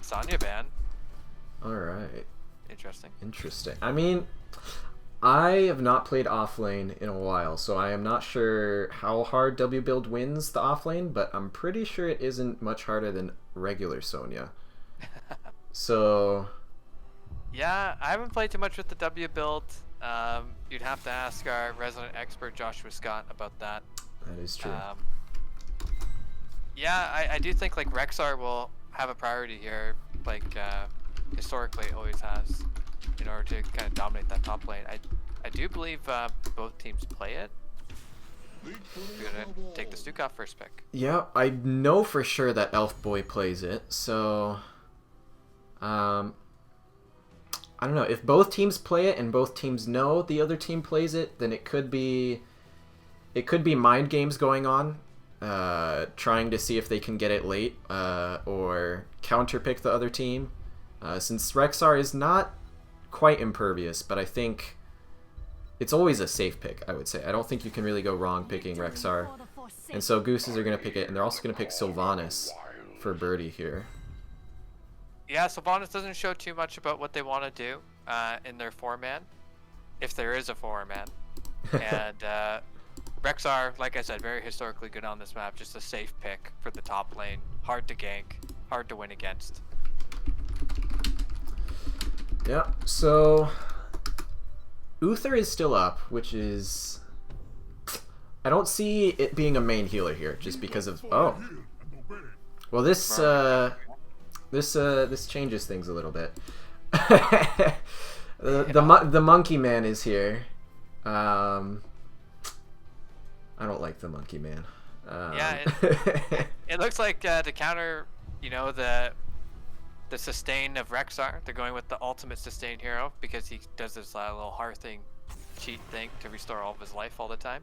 Sonya ban.
Alright.
Interesting.
I mean, I have not played offlane in a while, so I am not sure how hard W build wins the offlane, but I'm pretty sure it isn't much harder than regular Sonya. So
yeah, I haven't played too much with the W build. You'd have to ask our resident expert Joshua Scott about that.
That is true.
Yeah, I do think like Rexar will have a priority here, like historically it always has, in order to kind of dominate that top lane. I do believe both teams play it. We're gonna take the Stukov first pick.
Yeah, I know for sure that Elf Boy plays it, so I don't know. If both teams play it and both teams know the other team plays it, then it could be mind games going on, trying to see if they can get it late, or counterpick the other team. Since Rexar is not quite impervious, but I think it's always a safe pick, I would say. I don't think you can really go wrong picking Rexar. And so Gooses are going to pick it, and they're also going to pick Sylvanas for Birdie here.
Yeah, Sylvanas doesn't show too much about what they want to do in their 4-man, if there is a 4-man. And Rexar, like I said, very historically good on this map. Just a safe pick for the top lane. Hard to gank, hard to win against.
Yeah, so Uther is still up, which is... I don't see it being a main healer here, just because of... Oh. Well, this changes things a little bit. The monkey man is here. I don't like the monkey man.
Yeah, it looks like to counter, the sustain of Rexar, they're going with the ultimate sustain hero because he does this little hearthing cheat thing to restore all of his life all the time.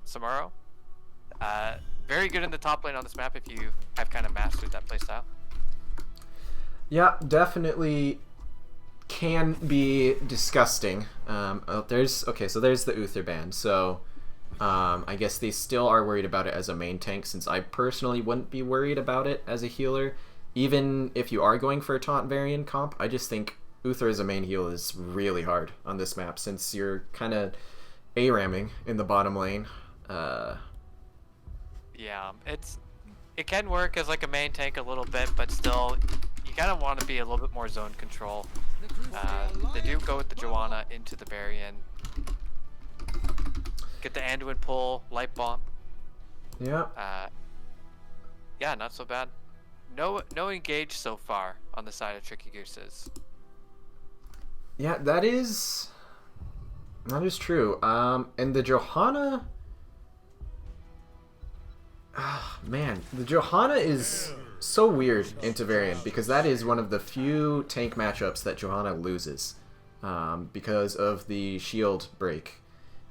Samuro, very good in the top lane on this map if you have kind of mastered that playstyle.
Yeah, definitely can be disgusting. There's the Uther ban. So I guess they still are worried about it as a main tank, since I personally wouldn't be worried about it as a healer. Even if you are going for a taunt variant comp, I just think Uther as a main heal is really hard on this map, since you're kind of ARAMing in the bottom lane.
Yeah, it can work as like a main tank a little bit, but still, you kind of want to be a little bit more zone control. They do go with the Joanna into the Varian. Get the Anduin pull, light bomb.
Yeah.
Yeah, not so bad. No engage so far on the side of Tricky Gooses.
Yeah, that is true. And the Johanna, man, the Johanna is so weird into Varian, because that is one of the few tank matchups that Johanna loses, because of the shield break,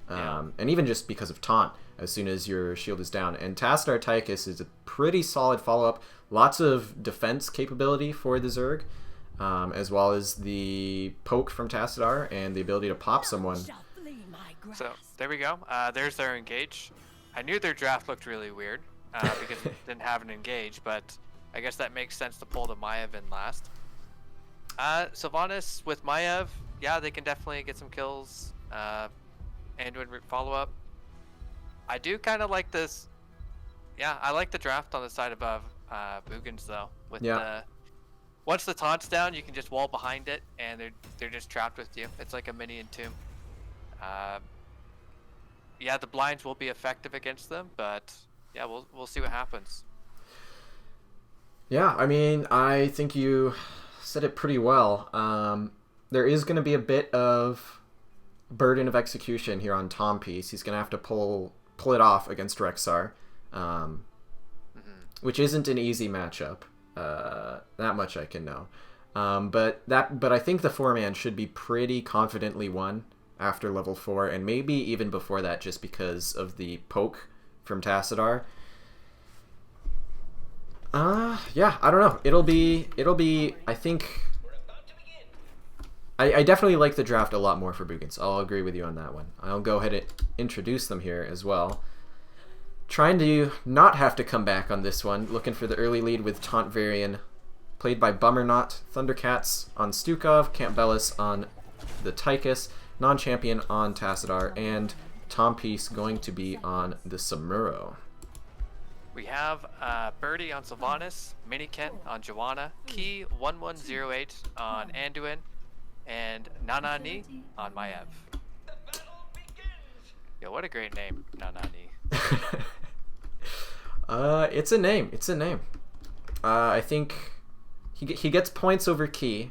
and even just because of taunt as soon as your shield is down. And Tassadar Tychus is a pretty solid follow-up. Lots of defense capability for the Zerg, as well as the poke from Tassadar and the ability to pop someone.
So there we go. There's their engage. I knew their draft looked really weird because it didn't have an engage, but I guess that makes sense to pull the Maiev in last. Sylvanas with Maiev, yeah, they can definitely get some kills. Anduin follow-up. I do kind of like this. Yeah, I like the draft on the side above Boogans, though. With once the taunt's down, you can just wall behind it, and they're just trapped with you. It's like a mini entomb. Yeah, the blinds will be effective against them, but yeah, we'll see what happens.
Yeah, I mean, I think you said it pretty well. There is going to be a bit of burden of execution here on Tom Piece. He's going to have to pull it off against Rexar, which isn't an easy matchup. That much I can know. But I think the 4-man should be pretty confidently won after level 4, and maybe even before that, just because of the poke from Tassadar. Yeah, I don't know. It'll be. I think. I definitely like the draft a lot more for Boogans. I'll agree with you on that one. I'll go ahead and introduce them here as well. Trying to not have to come back on this one. Looking for the early lead with Taunt Varian, played by Bummernot, Thundercats on Stukov, Campbellis on the Tychus, Non-Champion on Tassadar, and Tom Piece going to be on the Samuro.
We have Birdie on Sylvanas, Miniken on Joanna, Key 1108 on Anduin, and Nanani on Maiev. Yo, what a great name, Nanani.
It's a name. I think he gets points over Key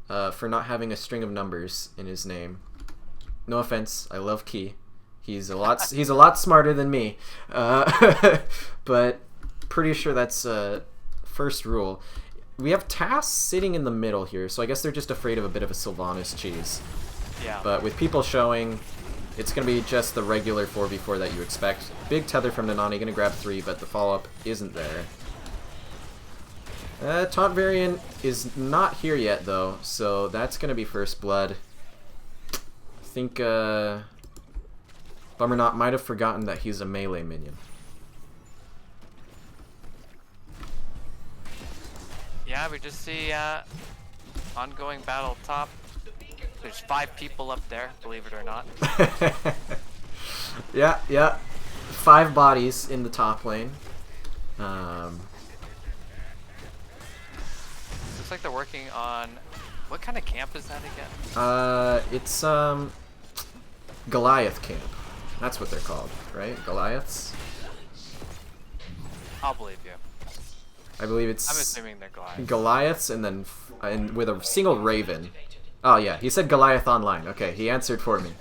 for not having a string of numbers in his name. No offense, I love Key. He's a lot smarter than me, but pretty sure that's first rule. We have Tass sitting in the middle here, so I guess they're just afraid of a bit of a Sylvanas cheese.
Yeah.
But with people showing, it's going to be just the regular 4v4 that you expect. Big tether from Nanani, going to grab 3, but the follow-up isn't there. Taunt Varian is not here yet, though, so that's going to be first blood. I think Bummernot might have forgotten that he's a melee minion.
Yeah, we just see ongoing battle top. There's 5 people up there, believe it or not.
Yeah. 5 bodies in the top lane.
Looks like they're working on... What kind of camp is that again?
It's Goliath camp. That's what they're called, right? Goliaths?
I'll believe you.
I believe it's...
I'm assuming they're Goliaths.
Goliaths, and then with a single Raven Oh yeah, he said Goliath Online. Okay, he answered for me.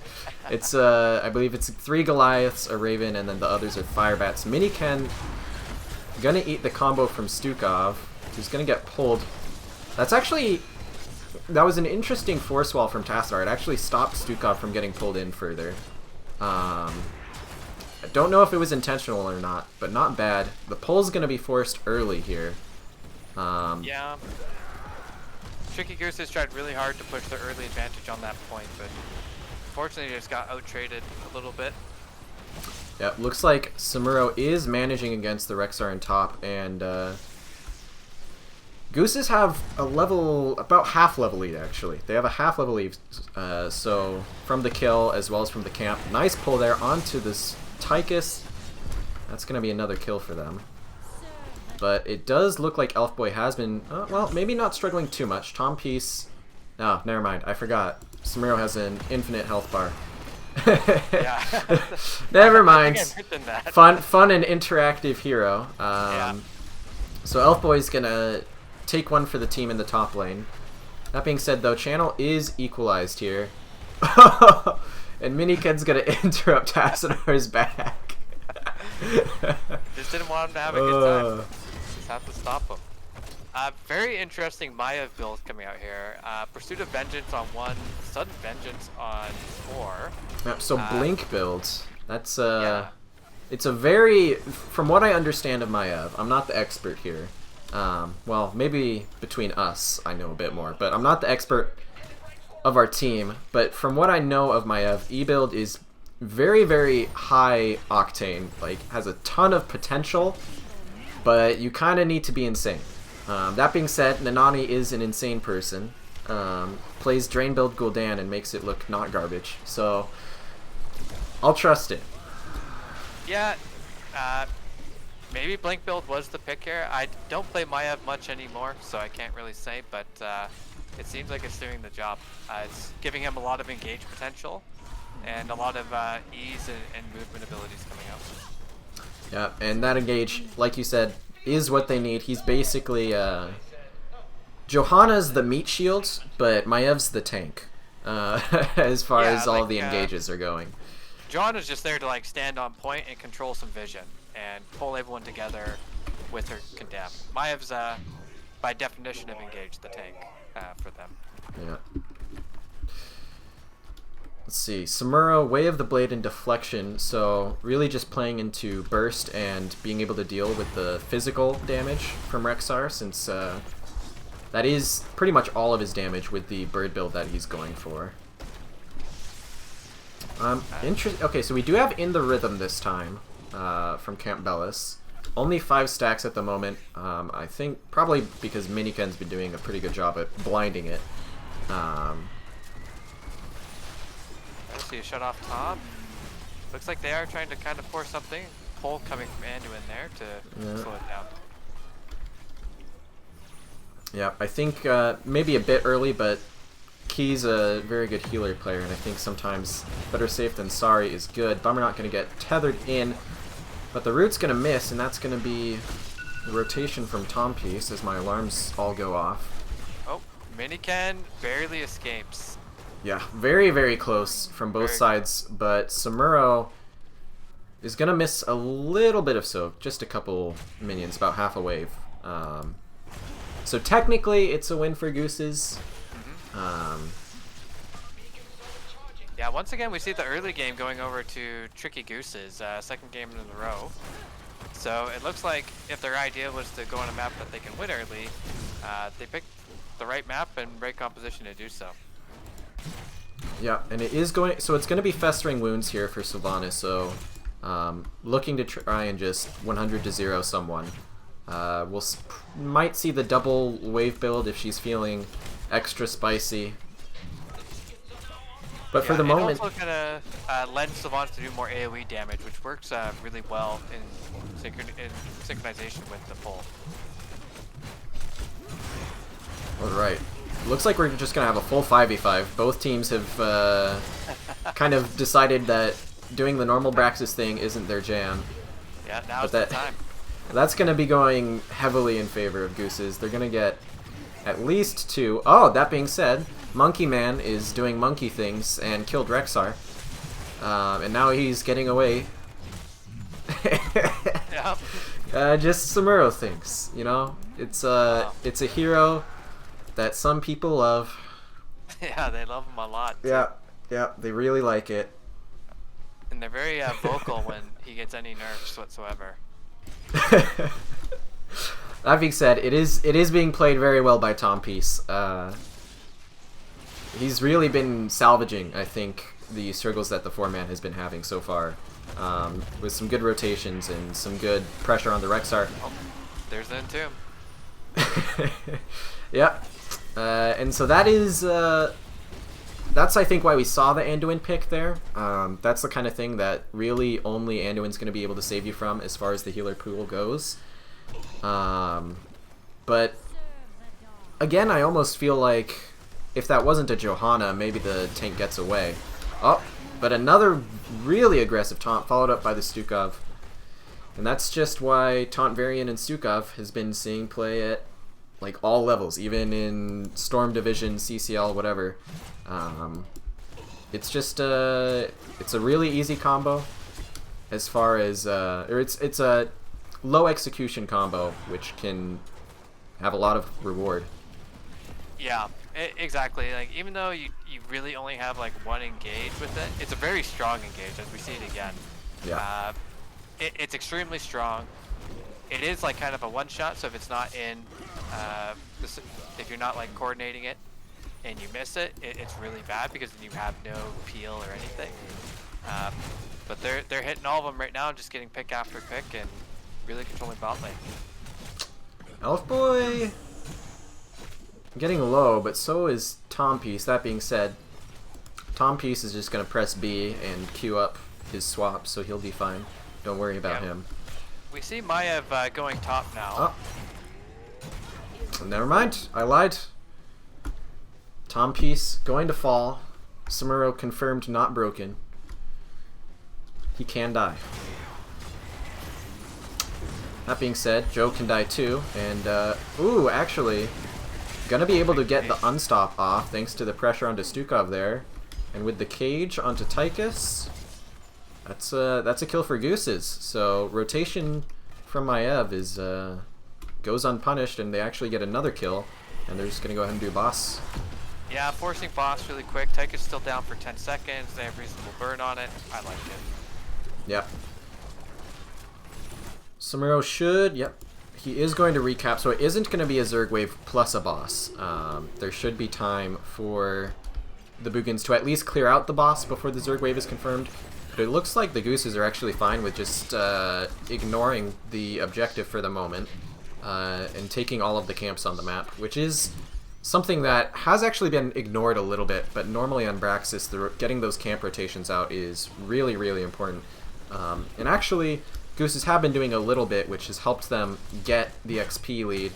It's I believe it's 3 Goliaths, a Raven, and then the others are Firebats. Miniken gonna eat the combo from Stukov, who's gonna get pulled. That was an interesting force wall from Tassadar. It actually stopped Stukov from getting pulled in further. I don't know if it was intentional or not, but not bad. The pull's gonna be forced early here.
Yeah. Tricky Gooses tried really hard to push the early advantage on that point, but unfortunately just got out-traded a little bit.
Yeah, looks like Samuro is managing against the Rexar in top, and Gooses have a level, about half level lead actually. They have a half level lead, so from the kill as well as from the camp. Nice pull there onto this Tychus. That's going to be another kill for them. But it does look like Elfboy has been, well, maybe not struggling too much. Tom Peace, no, never mind, I forgot. Samuro has an infinite health bar.
Yeah.
Never mind.
That.
Fun and interactive hero.
Yeah.
So Elfboy's gonna take one for the team in the top lane. That being said, though, channel is equalized here. And Miniken's gonna interrupt Tassadar's back.
Just didn't want him to have a good time. Just have to stop him. Very interesting Maya build coming out here. Pursuit of Vengeance on 1, Sudden Vengeance on 4.
Yep, so Blink builds. That's
yeah.
It's a very, from what I understand of Maiev, I'm not the expert here. Well, maybe between us I know a bit more, but I'm not the expert of our team. But from what I know of Maiev, E-build is very, very high octane, like has a ton of potential, but you kind of need to be insane. That being said, Nanani is an insane person. Plays Drain Build Gul'dan and makes it look not garbage, so I'll trust it.
Yeah, maybe Blink build was the pick here. I don't play Maiev much anymore, so I can't really say, but it seems like it's doing the job. It's giving him a lot of engage potential and a lot of ease and movement abilities coming out.
Yeah, and that engage, like you said, is what they need. He's basically Johanna's the meat shield, but Maev's the tank as far as all the engages are going.
Johanna's just there to like stand on point and control some vision and pull everyone together with her condemn. Maev's by definition of engage the tank for them.
Yeah. Let's see, Samuro, Way of the Blade and Deflection, so really just playing into Burst and being able to deal with the physical damage from Rexar, since that is pretty much all of his damage with the bird build that he's going for. Okay, so we do have In the Rhythm this time from Camp Bellis. Only 5 stacks at the moment. I think probably because Miniken's been doing a pretty good job at blinding it.
Let's see a shut off top. Looks like they are trying to kind of force something. Pull coming from Anduin there to slow it down.
Yeah, I think maybe a bit early, but Key's a very good healer player, and I think sometimes better safe than sorry is good. Bummer not going to get tethered in, but the root's going to miss, and that's going to be the rotation from Tom Piece as my alarms all go off. Oh,
Miniken barely escapes.
Yeah, very, very close from both sides, but Samuro is going to miss a little bit of soak, just a couple minions, about half a wave. So technically, it's a win for Gooses.
Yeah, once again, we see the early game going over to Tricky Gooses, second game in a row. So it looks like if their idea was to go on a map that they can win early, they picked the right map and right composition to do so.
Yeah, and it is going, so it's going to be Festering Wounds here for Sylvanas, so looking to try and just 100 to 0 someone. Might see the double wave build if she's feeling extra spicy. But for the moment,
it's also gonna lend Sylvanas to do more AoE damage, which works really well in synchronization with the pull.
Alright. Looks like we're just going to have a full 5v5. Both teams have kind of decided that doing the normal Braxis thing isn't their jam.
Yeah, now's the time.
That's going to be going heavily in favor of Gooses. They're going to get At least 2. Oh, that being said, Monkey Man is doing monkey things and killed Rexar. And now he's getting away.
Yep.
Just Samuro things, you know? It's a hero that some people love.
Yeah, they love him a lot. Too.
Yeah, they really like it.
And they're very vocal when he gets any nerfs whatsoever.
That being said, it is being played very well by Tom Peace. He's really been salvaging, I think, the struggles that the 4-man has been having so far, with some good rotations and some good pressure on the Rexar.
Oh, there's the Entomb.
Yep. And so that is that's I think why we saw the Anduin pick there. That's the kind of thing that really only Anduin's going to be able to save you from as far as the healer pool goes. But again, I almost feel like if that wasn't a Johanna, maybe the tank gets away. Oh, but another really aggressive taunt followed up by the Stukov. And that's just why Taunt Varian and Stukov has been seeing play at like all levels, even in Storm Division, CCL, whatever. It's just it's a really easy combo as far as or it's a low execution combo which can have a lot of reward.
Yeah, exactly. Like even though you really only have like one engage with it, it's a very strong engage as we see it again.
Yeah.
It's extremely strong. It is like kind of a one-shot, so if it's not in, if you're not like coordinating it and you miss it, it's really bad because then you have no peel or anything. But they're hitting all of them right now, just getting pick after pick and really controlling bot lane.
Elf Boy getting low, but so is Tom Peace. That being said, Tom Peace is just going to press B and queue up his swap, so he'll be fine. Don't worry about him.
We see Maiev going top now.
Oh. Never mind. I lied. Tom Peace going to fall. Samuro confirmed not broken. He can die. That being said, Joe can die too. And, ooh, actually, gonna be able to get the unstop off thanks to the pressure onto Stukov there. And with the cage onto Tychus, that's a kill for Gooses. So rotation from Maiev is goes unpunished, and they actually get another kill. And they're just gonna go ahead and do boss.
Yeah, forcing boss really quick. Tychus still down for 10 seconds. They have reasonable burn on it. I like it.
Yep. Samuro should. Yep. He is going to recap, so it isn't going to be a Zerg wave plus a boss. There should be time for the Boogans to at least clear out the boss before the Zerg wave is confirmed. But it looks like the Gooses are actually fine with just ignoring the objective for the moment and taking all of the camps on the map, which is something that has actually been ignored a little bit, but normally on Braxis, getting those camp rotations out is really, really important. And actually, Gooses have been doing a little bit, which has helped them get the XP lead,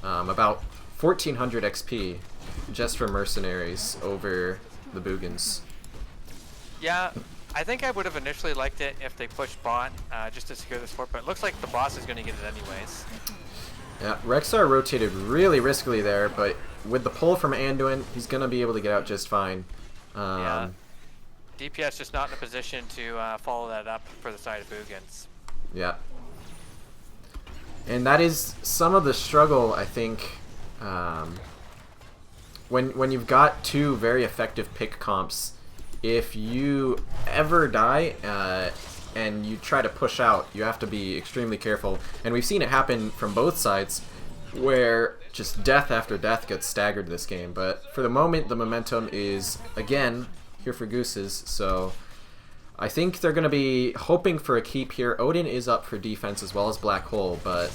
about 1400 XP just for Mercenaries over the Boogans.
Yeah, I think I would have initially liked it if they pushed bot just to secure this fort, but it looks like the boss is going to get it anyways.
Yeah, Rexar rotated really riskily there, but with the pull from Anduin, he's going to be able to get out just fine.
Yeah, DPS just not in a position to follow that up for the side of Boogans.
Yeah. And that is some of the struggle, I think, when you've got two very effective pick comps. If you ever die and you try to push out, you have to be extremely careful. And we've seen it happen from both sides, where just death after death gets staggered this game. But for the moment, the momentum is, again, here for Gooses, so I think they're going to be hoping for a keep here. Odin is up for defense as well as Black Hole, but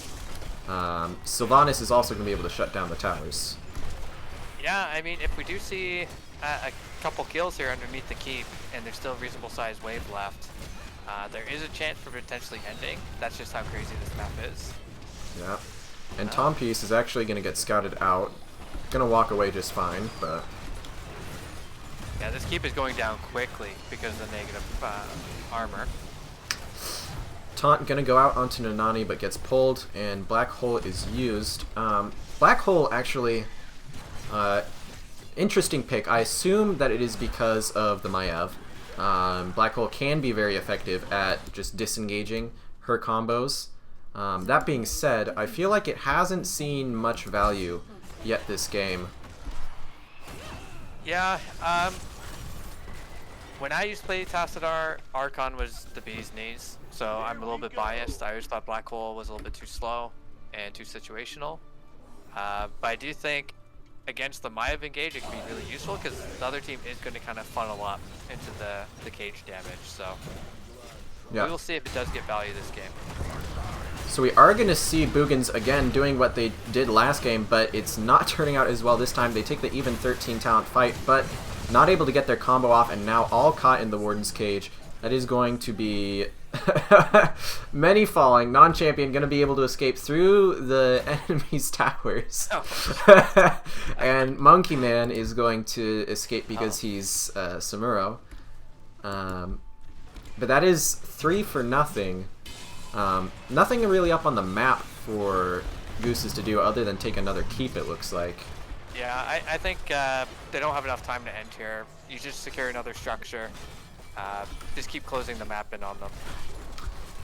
Sylvanas is also going to be able to shut down the towers.
Yeah, I mean, if we do see a couple kills here underneath the keep, and there's still a reasonable sized wave left, there is a chance for potentially ending. That's just how crazy this map is.
Yeah. And Tom Peace is actually going to get scouted out. Going to walk away just fine, but
yeah, this keep is going down quickly because of the negative armor.
Taunt going to go out onto Nanani, but gets pulled, and Black Hole is used. Black Hole actually Interesting pick. I assume that it is because of the Maiev. Black Hole can be very effective at just disengaging her combos. That being said, I feel like it hasn't seen much value yet this game.
Yeah, when I used to play Tassadar, Archon was the bee's knees, so I'm a little bit biased. I always thought Black Hole was a little bit too slow and too situational. But I do think against the Maiev engage, it can be really useful because the other team is going to kind of funnel up into the cage damage. So we will see if it does get value this game.
So we are going to see Boogans again doing what they did last game, but it's not turning out as well this time. They take the even 13 talent fight, but not able to get their combo off, and now all caught in the Warden's cage. That is going to be many falling. Non-champion going to be able to escape through the enemy's towers. Oh. And Monkey Man is going to escape because he's Samuro. But that is 3 for nothing. Nothing really up on the map for Gooses to do other than take another keep, it looks like.
Yeah, I think they don't have enough time to end here. You just secure another structure. Just keep closing the map in on them.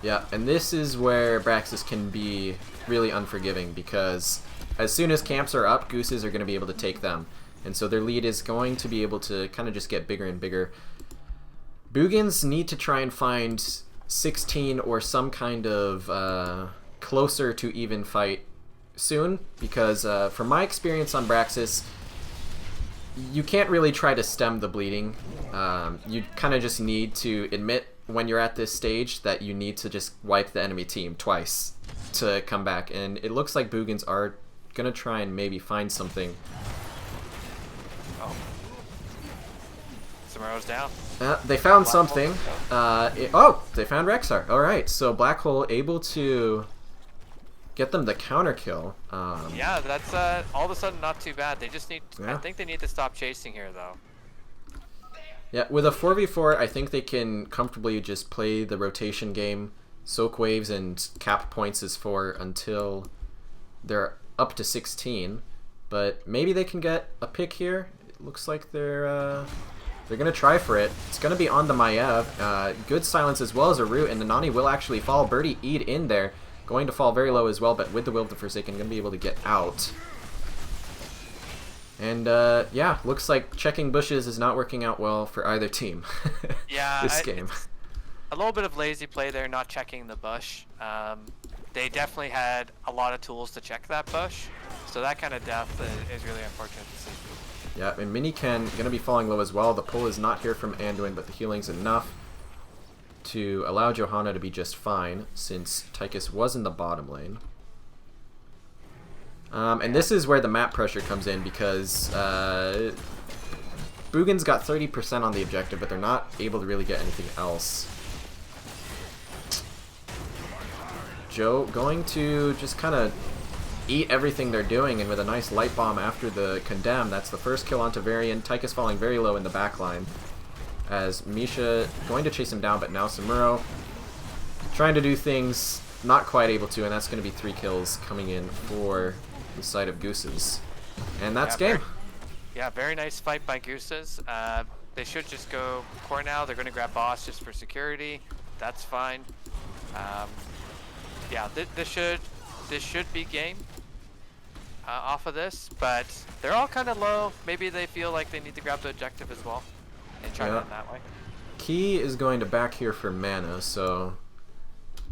Yeah, and this is where Braxis can be really unforgiving, because as soon as camps are up, Gooses are going to be able to take them. And so their lead is going to be able to kind of just get bigger and bigger. Boogans need to try and find 16 or some kind of closer to even fight soon, because from my experience on Braxis, you can't really try to stem the bleeding. You kind of just need to admit when you're at this stage that you need to just wipe the enemy team twice to come back, and it looks like Boogans are gonna try and maybe find something.
Oh, Samaro's down.
They found something. Oh, they found Rexar. All right, so Black Hole able to get them the counter kill.
Yeah, that's all of a sudden not too bad. They just need.
Yeah.
I think they need to stop chasing here, though.
Yeah, with a 4v4, I think they can comfortably just play the rotation game, soak waves, and cap points as 4 until they're up to 16. But maybe they can get a pick here. It looks like they're gonna try for it. It's gonna be on the Maiev. Good silence as well as a root, and the Nani will actually fall. Birdie Eid in there, going to fall very low as well, but with the Will of the Forsaken, gonna be able to get out. And yeah, looks like checking bushes is not working out well for either team.
Yeah,
this game.
A little bit of lazy play there, not checking the bush. They definitely had a lot of tools to check that bush, so that kind of death is really unfortunate to see.
Yeah, and Miniken going to be falling low as well. The pull is not here from Anduin, but the healing's enough to allow Johanna to be just fine, since Tychus was in the bottom lane. And this is where the map pressure comes in, because Boogans got 30% on the objective, but they're not able to really get anything else. Joe going to just kind of eat everything they're doing, and with a nice light bomb after the condemn, that's the first kill onto Varian. Tychus falling very low in the backline, as Misha going to chase him down, but now Samuro trying to do things, not quite able to, and that's going to be 3 kills coming in for the side of Gooses. And that's game.
Very nice fight by Gooses. They should just go core now. They're going to grab boss just for security. That's fine. Yeah, this should be game off of this, but they're all kind of low. Maybe they feel like they need to grab the objective as well and try it that way.
Key is going to back here for mana, so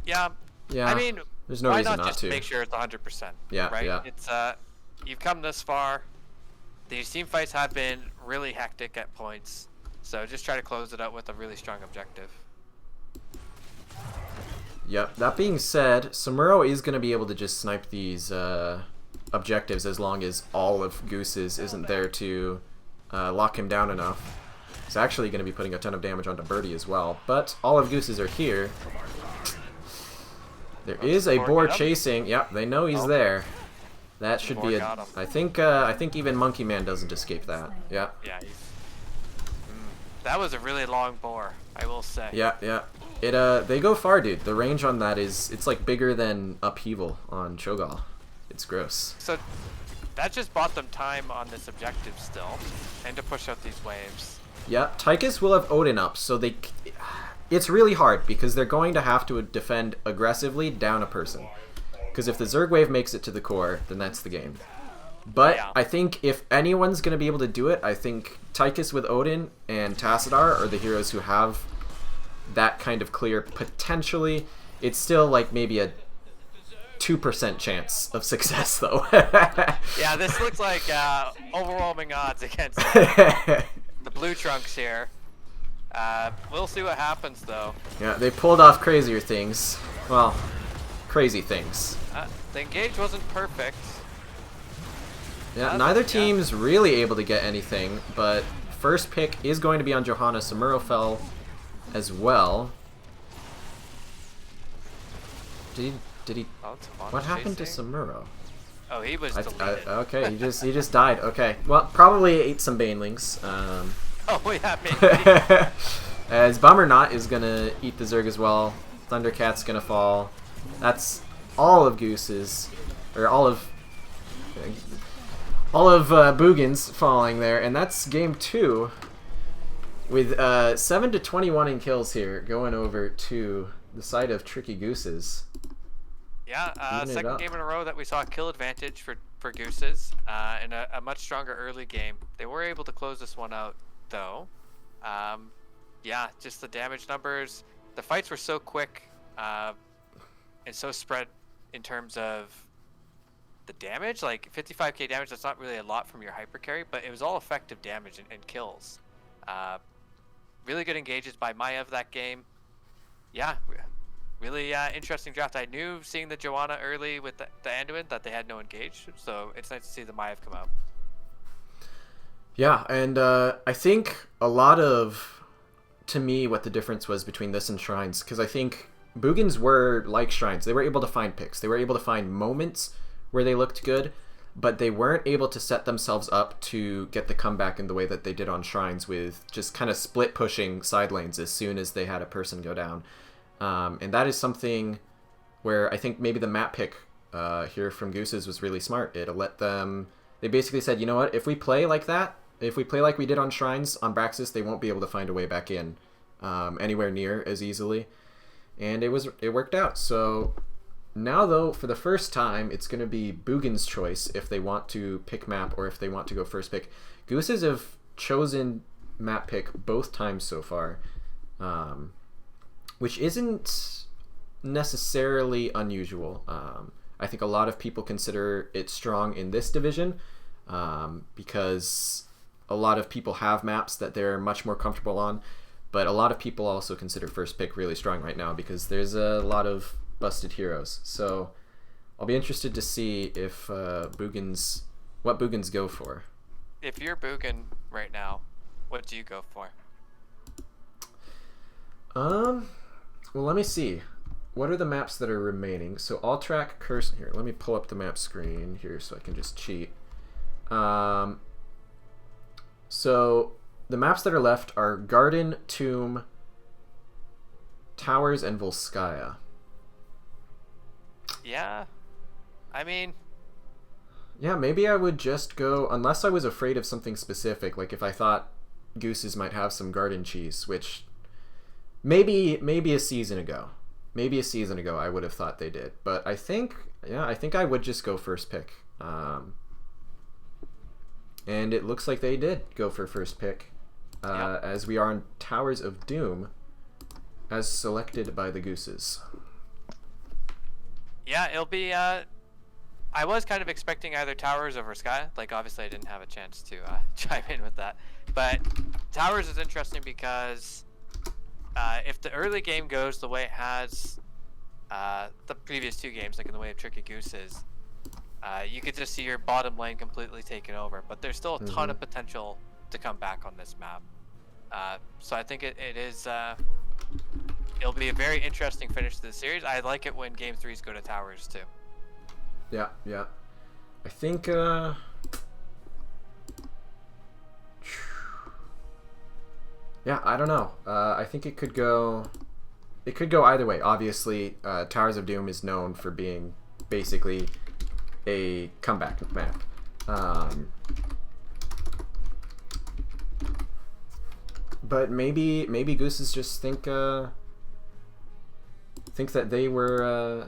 yeah. I mean,
there's no reason not to.
Why not just make sure it's 100%?
Yeah,
right.
Yeah.
It's you've come this far. These team fights have been really hectic at points, so just try to close it out with a really strong objective.
Yep. That being said, Samuro is going to be able to just snipe these objectives as long as all of Gooses isn't there to lock him down enough. He's actually going to be putting a ton of damage onto Birdie as well, but all of Gooses are here. There is a boar chasing. Yep, they know he's there. That should be a. I think even Monkey Man doesn't escape that. Yeah.
Yeah. That was a really long boar, I will say.
Yeah. They go far, dude. The range on that it's like bigger than Upheaval on Cho'Gall. It's gross.
So that just bought them time on this objective still, and to push out these waves.
Yeah, Tychus will have Odin up, so it's really hard because they're going to have to defend aggressively down a person. Because if the Zerg wave makes it to the core, then that's the game. But
Yeah.
I think if anyone's going to be able to do it, I think Tychus with Odin and Tassadar are the heroes who have that kind of clear. Potentially, it's still like maybe a 2% chance of success, though.
Yeah, this looks like overwhelming odds against the blue trunks here. We'll see what happens, though.
Yeah, they pulled off crazier things. Well, crazy things.
The engage wasn't perfect.
Yeah, neither team's really able to get anything, but first pick is going to be on Johanna. Samuro fell as well. Did he?
Oh,
What happened
chasing.
to Samuro?
Oh, he was deleted.
Okay, he just died. Okay, well, probably ate some banelings.
Oh yeah, maybe.
As Bummernot is gonna eat the Zerg as well. Thundercat's gonna fall. That's all of Gooses, or all of Boogans falling there, and that's game 2 with 7-21 in kills here, going over to the side of Tricky Gooses.
Yeah, second game in a row that we saw a kill advantage for Gooses, and a much stronger early game. They were able to close this one out, though. Yeah, just the damage numbers. The fights were so quick and so spread in terms of the damage. Like 55k damage, that's not really a lot from your hyper carry, but it was all effective damage and kills. Really good engages by Maiev that game. Yeah, really interesting draft. I knew seeing the Joanna early with the Anduin that they had no engage, so it's nice to see the Maiev come out.
Yeah, and I think a lot of, to me, what the difference was between this and Shrines, because I think Boogans were like Shrines. They were able to find picks. They were able to find moments where they looked good, but they weren't able to set themselves up to get the comeback in the way that they did on Shrines, with just kind of split pushing side lanes as soon as they had a person go down. And that is something where I think maybe the map pick here from Gooses was really smart. It'll let them... They basically said, you know what, if we play like that, if we play like we did on Shrines, on Braxis, they won't be able to find a way back in anywhere near as easily. And it worked out. So now, though, for the first time, it's going to be Boogans' choice if they want to pick map or if they want to go first pick. Gooses have chosen map pick both times so far, which isn't necessarily unusual. I think a lot of people consider it strong in this division because a lot of people have maps that they're much more comfortable on, but a lot of people also consider first pick really strong right now because there's a lot of busted heroes. So I'll be interested to see if what Boogans go for.
If you're Boogan right now, what do you go for?
Well, let me see. What are the maps that are remaining? So All Track, Curse. Here, let me pull up the map screen here so I can just cheat. So the maps that are left are Garden, Tomb, Towers, and Volskaya.
Yeah, I mean...
Yeah, maybe I would just go, unless I was afraid of something specific, like if I thought Gooses might have some garden cheese, which maybe a season ago. Maybe a season ago I would have thought they did. But I think I would just go first pick. And it looks like they did go for first pick.
Yep.
As we are on Towers of Doom, as selected by the Gooses.
Yeah, it'll be... I was kind of expecting either Towers over Sky. Like, obviously I didn't have a chance to chime in with that. But Towers is interesting because if the early game goes the way it has the previous two games, like in the way of Tricky Gooses, you could just see your bottom lane completely taken over. But there's still a ton of potential to come back on this map. So I think it is... it'll be a very interesting finish to the series. I like it when Game 3s go to Towers, too.
Yeah. I think, yeah, I don't know. I think it could go either way. Obviously, Towers of Doom is known for being basically a comeback map. But maybe Gooses just think that they were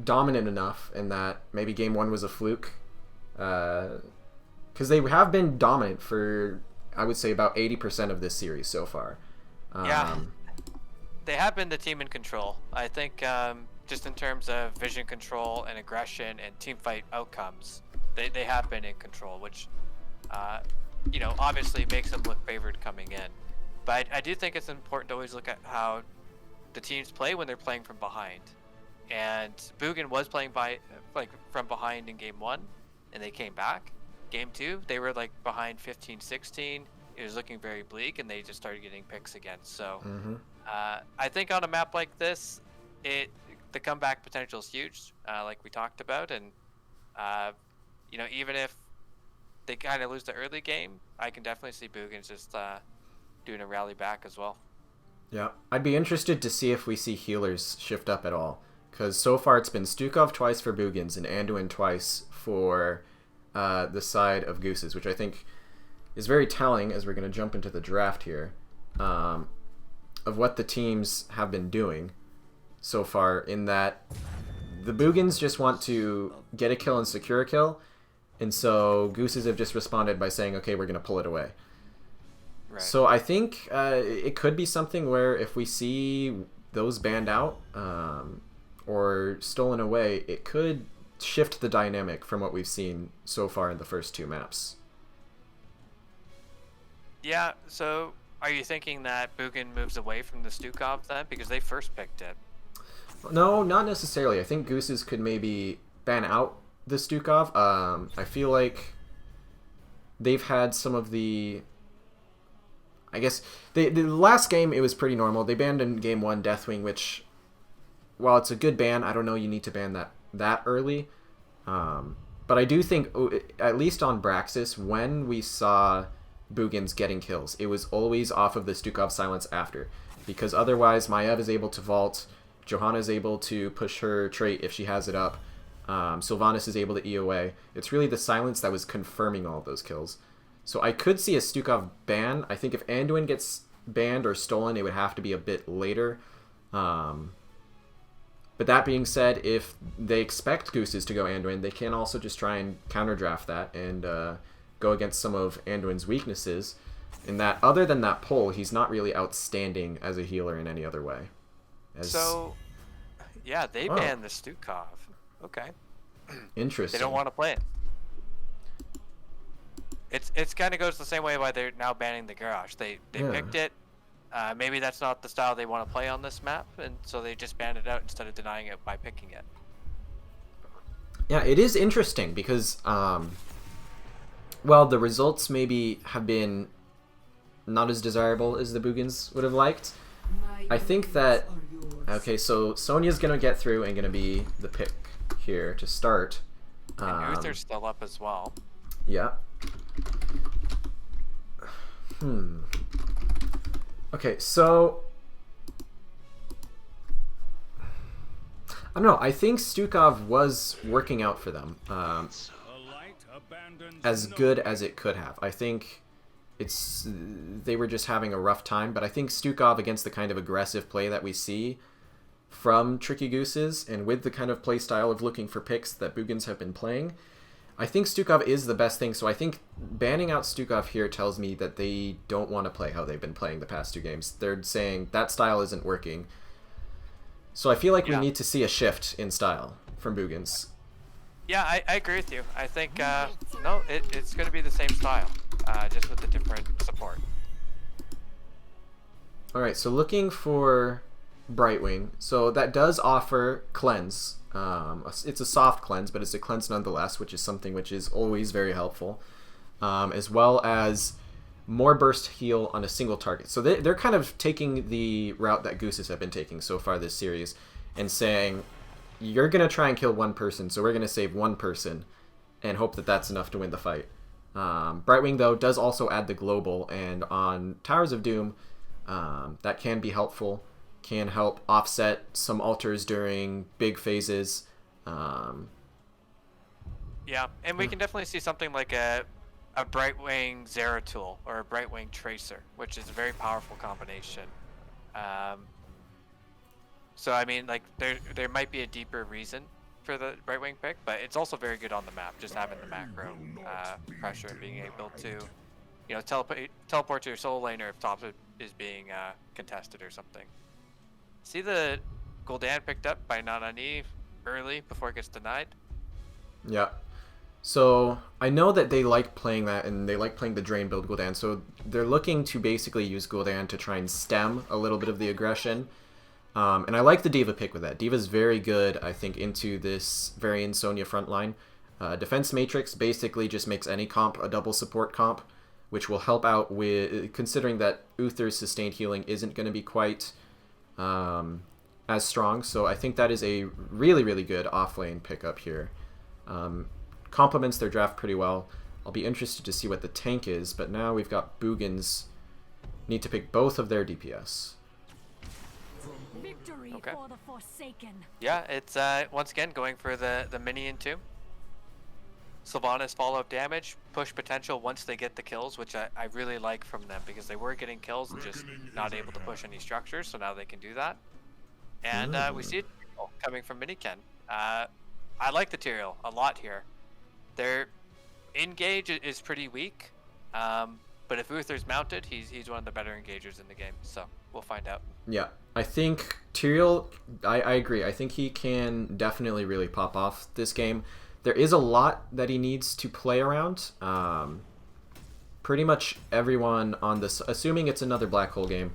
dominant enough, and that maybe game one was a fluke. Because they have been dominant for, I would say, about 80% of this series so far.
Yeah, they have been the team in control. I think just in terms of vision control and aggression and team fight outcomes, they have been in control, which you know, obviously makes them look favored coming in. But I do think it's important to always look at how the teams play when they're playing from behind. And Boogan was playing from behind in game one, and they came back. Game two, they were like behind 15-16. It was looking very bleak, and they just started getting picks again. So I think on a map like this, the comeback potential is huge, like we talked about. And you know, even if they kind of lose the early game, I can definitely see Boogans just doing a rally back as well.
Yeah, I'd be interested to see if we see healers shift up at all, because so far it's been Stukov twice for Boogans and Anduin twice for the side of Gooses, which I think is very telling as we're going to jump into the draft here, of what the teams have been doing so far, in that the Boogans just want to get a kill and secure a kill, and so Gooses have just responded by saying, okay, we're going to pull it away. Right. So I think it could be something where if we see those banned out or stolen away, it could shift the dynamic from what we've seen so far in the first two maps.
Yeah, so are you thinking that Boogan moves away from the Stukov then? Because they first picked it.
No, not necessarily. I think Gooses could maybe ban out the Stukov. I feel like they've had some of the... I guess the last game, it was pretty normal. They banned in game one Deathwing, which, while it's a good ban, I don't know you need to ban that early. But I do think, at least on Braxis, when we saw Boogans getting kills, it was always off of the Stukov silence after. Because otherwise, Maiev is able to vault, Johanna is able to push her trait if she has it up, Sylvanas is able to E away. It's really the silence that was confirming all of those kills. So I could see a Stukov ban. I think if Anduin gets banned or stolen, it would have to be a bit later. But that being said, if they expect Gooses to go Anduin, they can also just try and counterdraft that and go against some of Anduin's weaknesses. In that, other than that pull, he's not really outstanding as a healer in any other way.
So, yeah, they banned the Stukov. Okay.
Interesting.
They don't want to play it. It's kind of goes the same way why they're now banning the Garage. They picked it. Maybe that's not the style they want to play on this map, and so they just banned it out instead of denying it by picking it.
Yeah, it is interesting because, well, the results maybe have been not as desirable as the Boogans would have liked. I think that... Okay, so Sonya's going to get through and going to be the pick here to start.
And Uther's still up as well.
Yeah. Okay, so... I don't know, I think Stukov was working out for them. As good as it could have. I think they were just having a rough time, but I think Stukov, against the kind of aggressive play that we see from Tricky Gooses, and with the kind of play style of looking for picks that Boogans have been playing, I think Stukov is the best thing. So I think banning out Stukov here tells me that they don't want to play how they've been playing the past two games. They're saying that style isn't working. So I feel like we need to see a shift in style from Boogans.
Yeah, I agree with you. I think, no, it's going to be the same style, just with a different support.
Alright, so looking for Brightwing. So that does offer Cleanse. It's a soft cleanse, but it's a cleanse nonetheless, which is something which is always very helpful. As well as more burst heal on a single target. So they're kind of taking the route that Gooses have been taking so far this series and saying, you're going to try and kill one person, so we're going to save one person and hope that that's enough to win the fight. Brightwing, though, does also add the global, and on Towers of Doom, that can be helpful. Can help offset some alters during big phases.
Yeah, and we can definitely see something like a Brightwing Zeratul or a Brightwing Tracer, which is a very powerful combination. Um, so I mean, like there might be a deeper reason for the Brightwing pick, but it's also very good on the map, just having the macro pressure and being able to, you know, teleport to your solo laner if top is being contested or something. See the Gul'dan picked up by Nanani early before it gets denied.
Yeah. So I know that they like playing that, and they like playing the Drain build Gul'dan. So they're looking to basically use Gul'dan to try and stem a little bit of the aggression. And I like the D.Va pick with that. D.Va's very good, I think, into this Varian Sonya frontline. Defense Matrix basically just makes any comp a double support comp, which will help out with, considering that Uther's sustained healing isn't going to be quite as strong. So I think that is a really, really good off-lane pickup here. Complements their draft pretty well. I'll be interested to see what the tank is, but now we've got Boogans. Need to pick both of their DPS.
Victory
Okay.
for the Forsaken.
Yeah, it's once again going for the minion too. Sylvanas follow-up damage, push potential once they get the kills, which I really like from them because they were getting kills and just not able to push any structures, so now they can do that. And we see it coming from Miniken. I like the Tyrael a lot here. Their engage is pretty weak, but if Uther's mounted, he's one of the better engagers in the game, so we'll find out.
Yeah, I think Tyrael, I agree. I think he can definitely really pop off this game. There is a lot that he needs to play around. Pretty much everyone on this, assuming it's another black hole game,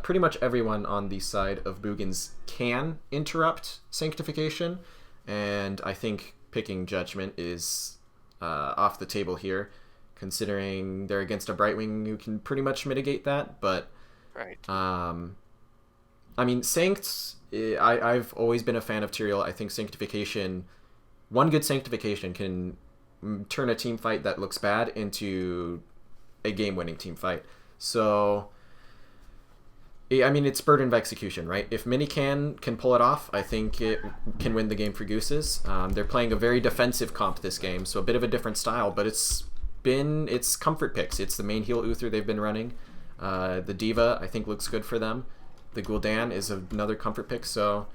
pretty much everyone on the side of Boogans can interrupt Sanctification, and I think picking Judgment is off the table here, considering they're against a Brightwing who can pretty much mitigate that, but
Right.
I mean, Sancts, I've always been a fan of Tyrael. I think Sanctification, one good Sanctification can turn a team fight that looks bad into a game-winning team fight. So, I mean, it's burden of execution, right? If Minican can pull it off, I think it can win the game for Gooses. They're playing a very defensive comp this game, so a bit of a different style, but it's comfort picks. It's the main heal Uther they've been running. The D.Va, I think, looks good for them. The Gul'dan is another comfort pick, so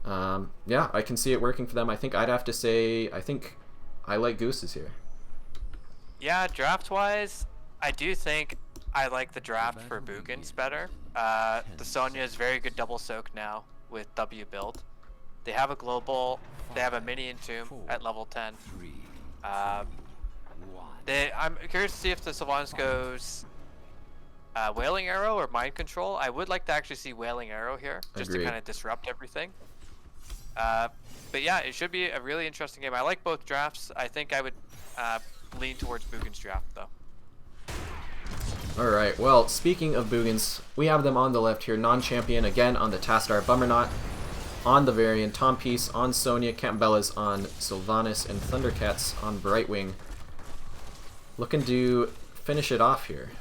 yeah, I can see it working for them. I think I'd have to say, I think I like Gooses here.
Yeah, draft-wise, I do think I like the draft for Boogans better. The Sonya is very good double soak now with W build. They have a global, they have a minion tomb at level 10. I'm curious to see if the Sylvanas goes Wailing Arrow or Mind Control. I would like to actually see Wailing Arrow here, just
Agreed.
to kind of disrupt everything. But yeah, it should be a really interesting game. I like both drafts. I think I would lean towards Boogans draft though.
Alright, well, speaking of Boogans, we have them on the left here. Non-champion again on the Tastar Bummernot, on the Varian, Tom Peace on Sonya, Campbellas on Sylvanas, and Thundercats on Brightwing. Looking to finish it off here.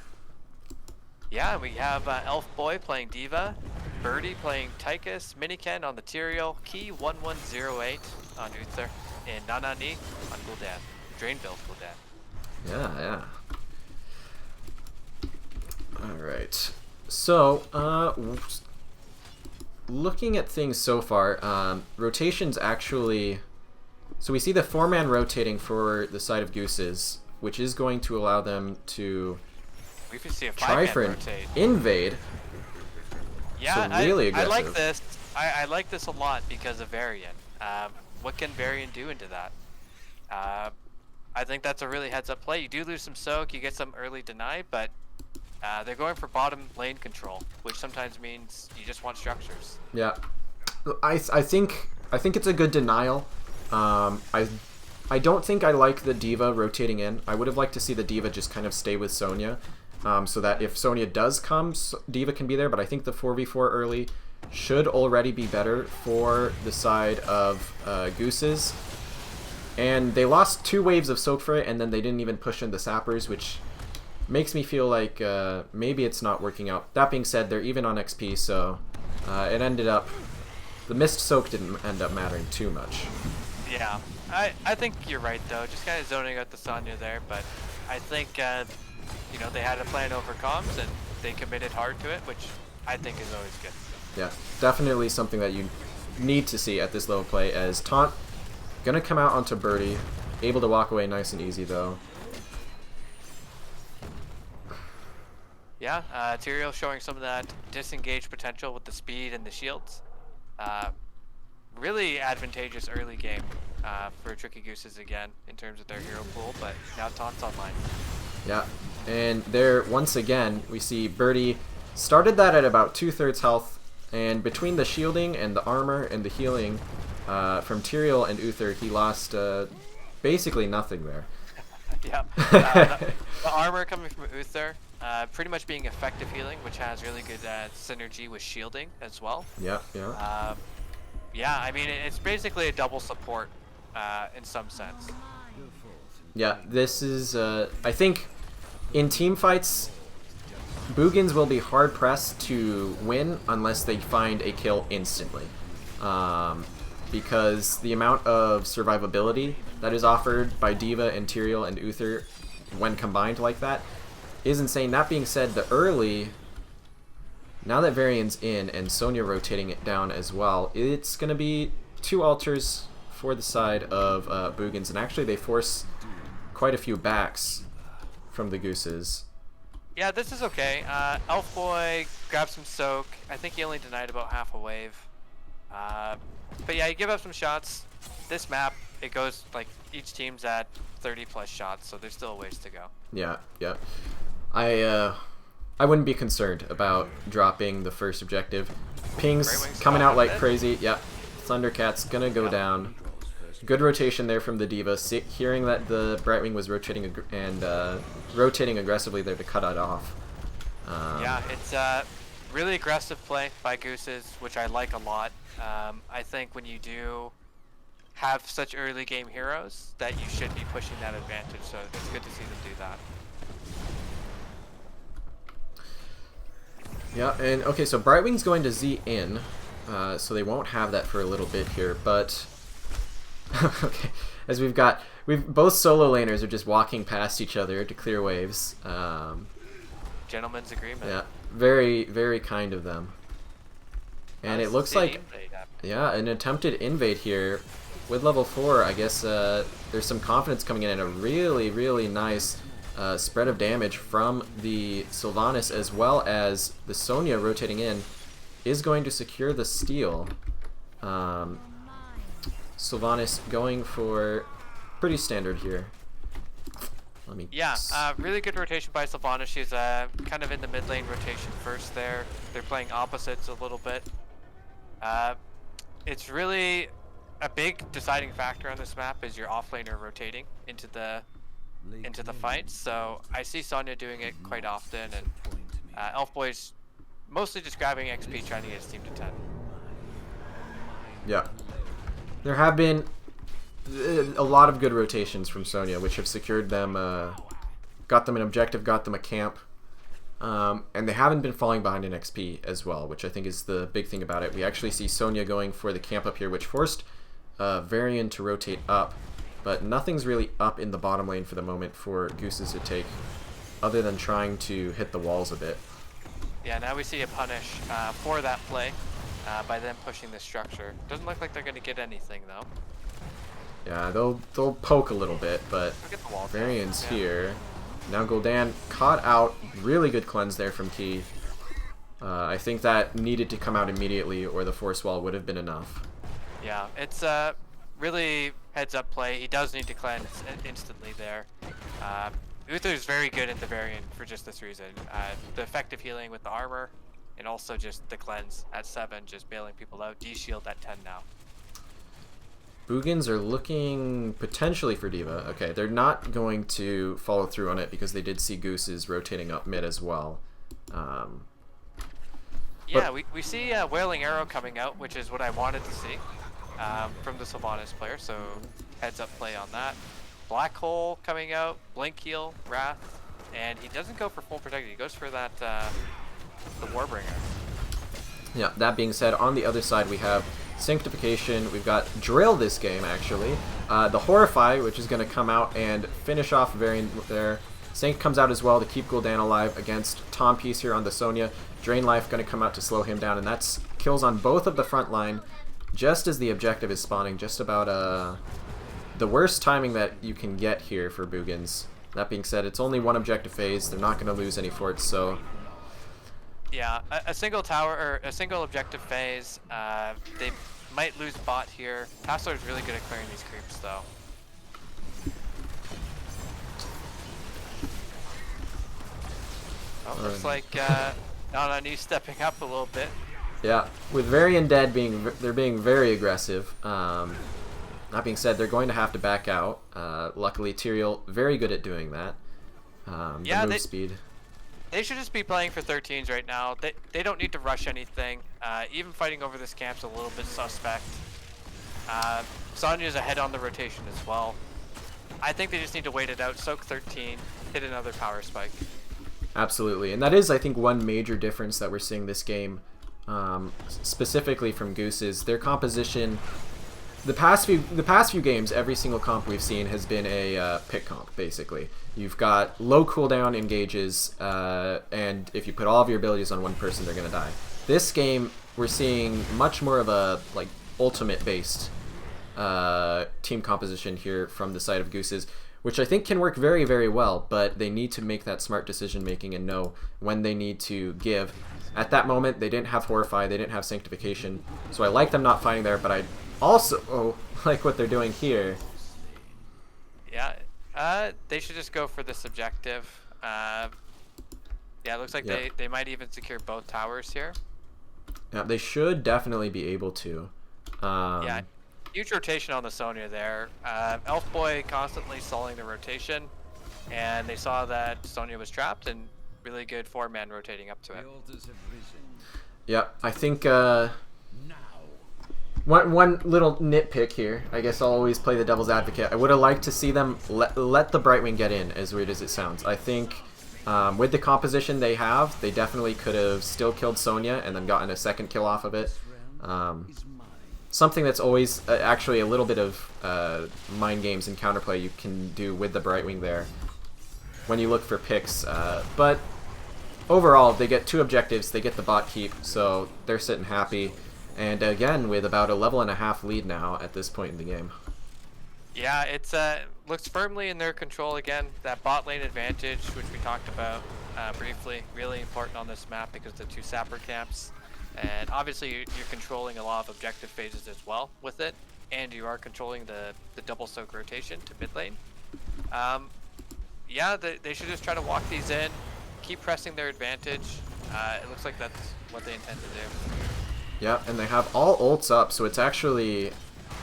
Yeah, we have Elf Boy playing D.Va, Birdie playing Tychus, Miniken on the Tyrael, Key 1108 on Uther, and Nanani on Gul'dan. Drain build Gul'dan.
Yeah. Alright. So, looking at things so far, rotations actually... So we see the 4-man rotating for the side of Gooses, which is going to allow them to
We can see a
try
5-man
for an
rotate.
invade.
Yeah,
So really
I like
aggressive.
this. I like this a lot because of Varian. What can Varian do into that? I think that's a really heads-up play. You do lose some soak, you get some early deny, but they're going for bottom lane control, which sometimes means you just want structures.
Yeah, I think it's a good denial. I don't think I like the D.Va rotating in. I would have liked to see the D.Va just kind of stay with Sonya, so that if Sonya does come, D.Va can be there. But I think the 4v4 early should already be better for the side of Gooses. And they lost 2 waves of soak for it, and then they didn't even push in the sappers, which makes me feel like maybe it's not working out. That being said, they're even on XP, so it ended up... The missed soak didn't end up mattering too much.
Yeah, I think you're right though. Just kind of zoning out the Sonya there, but I think you know, they had a plan over comms and they committed hard to it, which I think is always good.
Yeah, definitely something that you need to see at this level of play. As Taunt gonna come out onto Birdie, able to walk away nice and easy though.
Yeah, Tyrael showing some of that disengaged potential with the speed and the shields. Really advantageous early game for Tricky Gooses again in terms of their hero pool, but now Taunt's online.
Yeah, and there once again we see Birdie started that at about 2/3 health, and between the shielding and the armor and the healing from Tyrael and Uther, he lost basically nothing there.
Yeah, the armor coming from Uther, pretty much being effective healing, which has really good synergy with shielding as well.
Yeah, yeah.
Yeah, I mean, it's basically a double support in some sense.
Yeah, this is, I think, in team fights, Boogans will be hard-pressed to win unless they find a kill instantly. Because the amount of survivability that is offered by D.Va and Tyrael and Uther when combined like that is insane. That being said, the early, now that Varian's in and Sonya rotating it down as well, it's going to be 2 altars for the side of Boogans, and actually they force quite a few backs from the Gooses.
Yeah, this is okay. Elf Boy grabbed some soak. I think he only denied about half a wave. But yeah, you give up some shots. This map, it goes like each team's at 30 plus shots, so there's still a ways to go.
Yeah, yeah. I wouldn't be concerned about dropping the first objective. Ping's coming out like crazy. Yep. Thundercat's gonna go down. Good rotation there from the D.Va. Hearing that the Brightwing was rotating rotating aggressively there to cut it off.
Yeah, it's really aggressive play by Gooses, which I like a lot. I think when you do have such early game heroes, that you should be pushing that advantage, so it's good to see them do that.
Yeah, and okay, so Brightwing's going to Z in, so they won't have that for a little bit here, but okay, as we've both solo laners are just walking past each other to clear waves.
Gentleman's agreement.
Yeah, very, very kind of them. And it looks like, yeah, an attempted invade here with level 4. I guess there's some confidence coming in and a really, really nice spread of damage from the Sylvanas, as well as the Sonya rotating in is going to secure the steal. Sylvanas going for pretty standard here.
Yeah, really good rotation by Sylvanas. She's kind of in the mid lane rotation first there. They're playing opposites a little bit. It's really a big deciding factor on this map is your offlaner rotating into the fight. So I see Sonya doing it quite often, and Elf Boy's mostly just grabbing XP, trying to get his team to 10.
Yeah. There have been a lot of good rotations from Sonya, which have secured them, got them an objective, got them a camp, and they haven't been falling behind in XP as well, which I think is the big thing about it. We actually see Sonya going for the camp up here, which forced Varian to rotate up, but nothing's really up in the bottom lane for the moment for Gooses to take, other than trying to hit the walls a bit.
Yeah, now we see a punish for that play by them pushing the structure. Doesn't look like they're going to get anything, though.
Yeah, they'll poke a little bit, but Varian's here. Now Gul'dan caught out. Really good cleanse there from Key. I think that needed to come out immediately, or the force wall would have been enough.
Yeah, it's really heads up play. He does need to cleanse instantly there. Uther's very good at the Varian for just this reason. The effective healing with the armor, and also just the cleanse at 7, just bailing people out. D-shield at 10 now.
Boogans are looking potentially for D.Va. Okay, they're not going to follow through on it because they did see Gooses rotating up mid as well.
Yeah, we see Wailing Arrow coming out, which is what I wanted to see from the Sylvanas player, so heads up play on that. Black Hole coming out, Blink Heal, Wrath, and he doesn't go for full protect, he goes for that, the Warbringer.
Yeah, that being said, on the other side we have Sanctification. We've got Drill this game, actually. The Horrify, which is going to come out and finish off Variant there. Sanct comes out as well to keep Gul'dan alive against Tom Peace here on the Sonya. Drain Life going to come out to slow him down, and that's kills on both of the front line just as the objective is spawning. Just about the worst timing that you can get here for Boogans. That being said, it's only one objective phase. They're not going to lose any forts, so...
Yeah, a single tower, or a single objective phase. They might lose bot here. Tassler is really good at clearing these creeps, though. Oh, looks like Nana's stepping up a little bit.
Yeah, with Varian dead, they're being very aggressive. That being said, they're going to have to back out. Luckily, Tyrael very good at doing that.
Yeah,
the move speed.
They should just be playing for 13s right now. They don't need to rush anything. Even fighting over this camp's a little bit suspect. Sonya's ahead on the rotation as well. I think they just need to wait it out, soak 13, hit another power spike.
Absolutely, and that is, I think, one major difference that we're seeing this game, specifically from Gooses. Their composition, the past few games, every single comp we've seen has been a pick comp, basically. You've got low cooldown engages, and if you put all of your abilities on one person, they're going to die. This game, we're seeing much more of a ultimate-based team composition here from the side of Gooses, which I think can work very, very well, but they need to make that smart decision-making and know when they need to give. At that moment, they didn't have Horrify, they didn't have Sanctification, so I like them not fighting there, but I also like what they're doing here.
Yeah, they should just go for this objective. Yeah, it looks like they might even secure both towers here.
Yeah, they should definitely be able to.
Yeah, huge rotation on the Sonya there. Elf Boy constantly stalling the rotation, and they saw that Sonya was trapped, and really good 4-man rotating up to it.
Yeah, I think one little nitpick here. I guess I'll always play the devil's advocate. I would have liked to see them let the Brightwing get in, as weird as it sounds. I think with the composition they have, they definitely could have still killed Sonya and then gotten a second kill off of it. Something that's always actually a little bit of mind games and counterplay you can do with the Brightwing there when you look for picks. But overall, they get 2 objectives, they get the bot keep, so they're sitting happy. And again, with about a level and a half lead now at this point in the game.
Yeah, it's looks firmly in their control again. That bot lane advantage, which we talked about briefly, really important on this map because of the 2 sapper camps. And obviously you're controlling a lot of objective phases as well with it, and you are controlling the double soak rotation to mid lane. Yeah, they should just try to walk these in, keep pressing their advantage. It looks like that's what they intend to do.
Yeah, and they have all ults up, so it's actually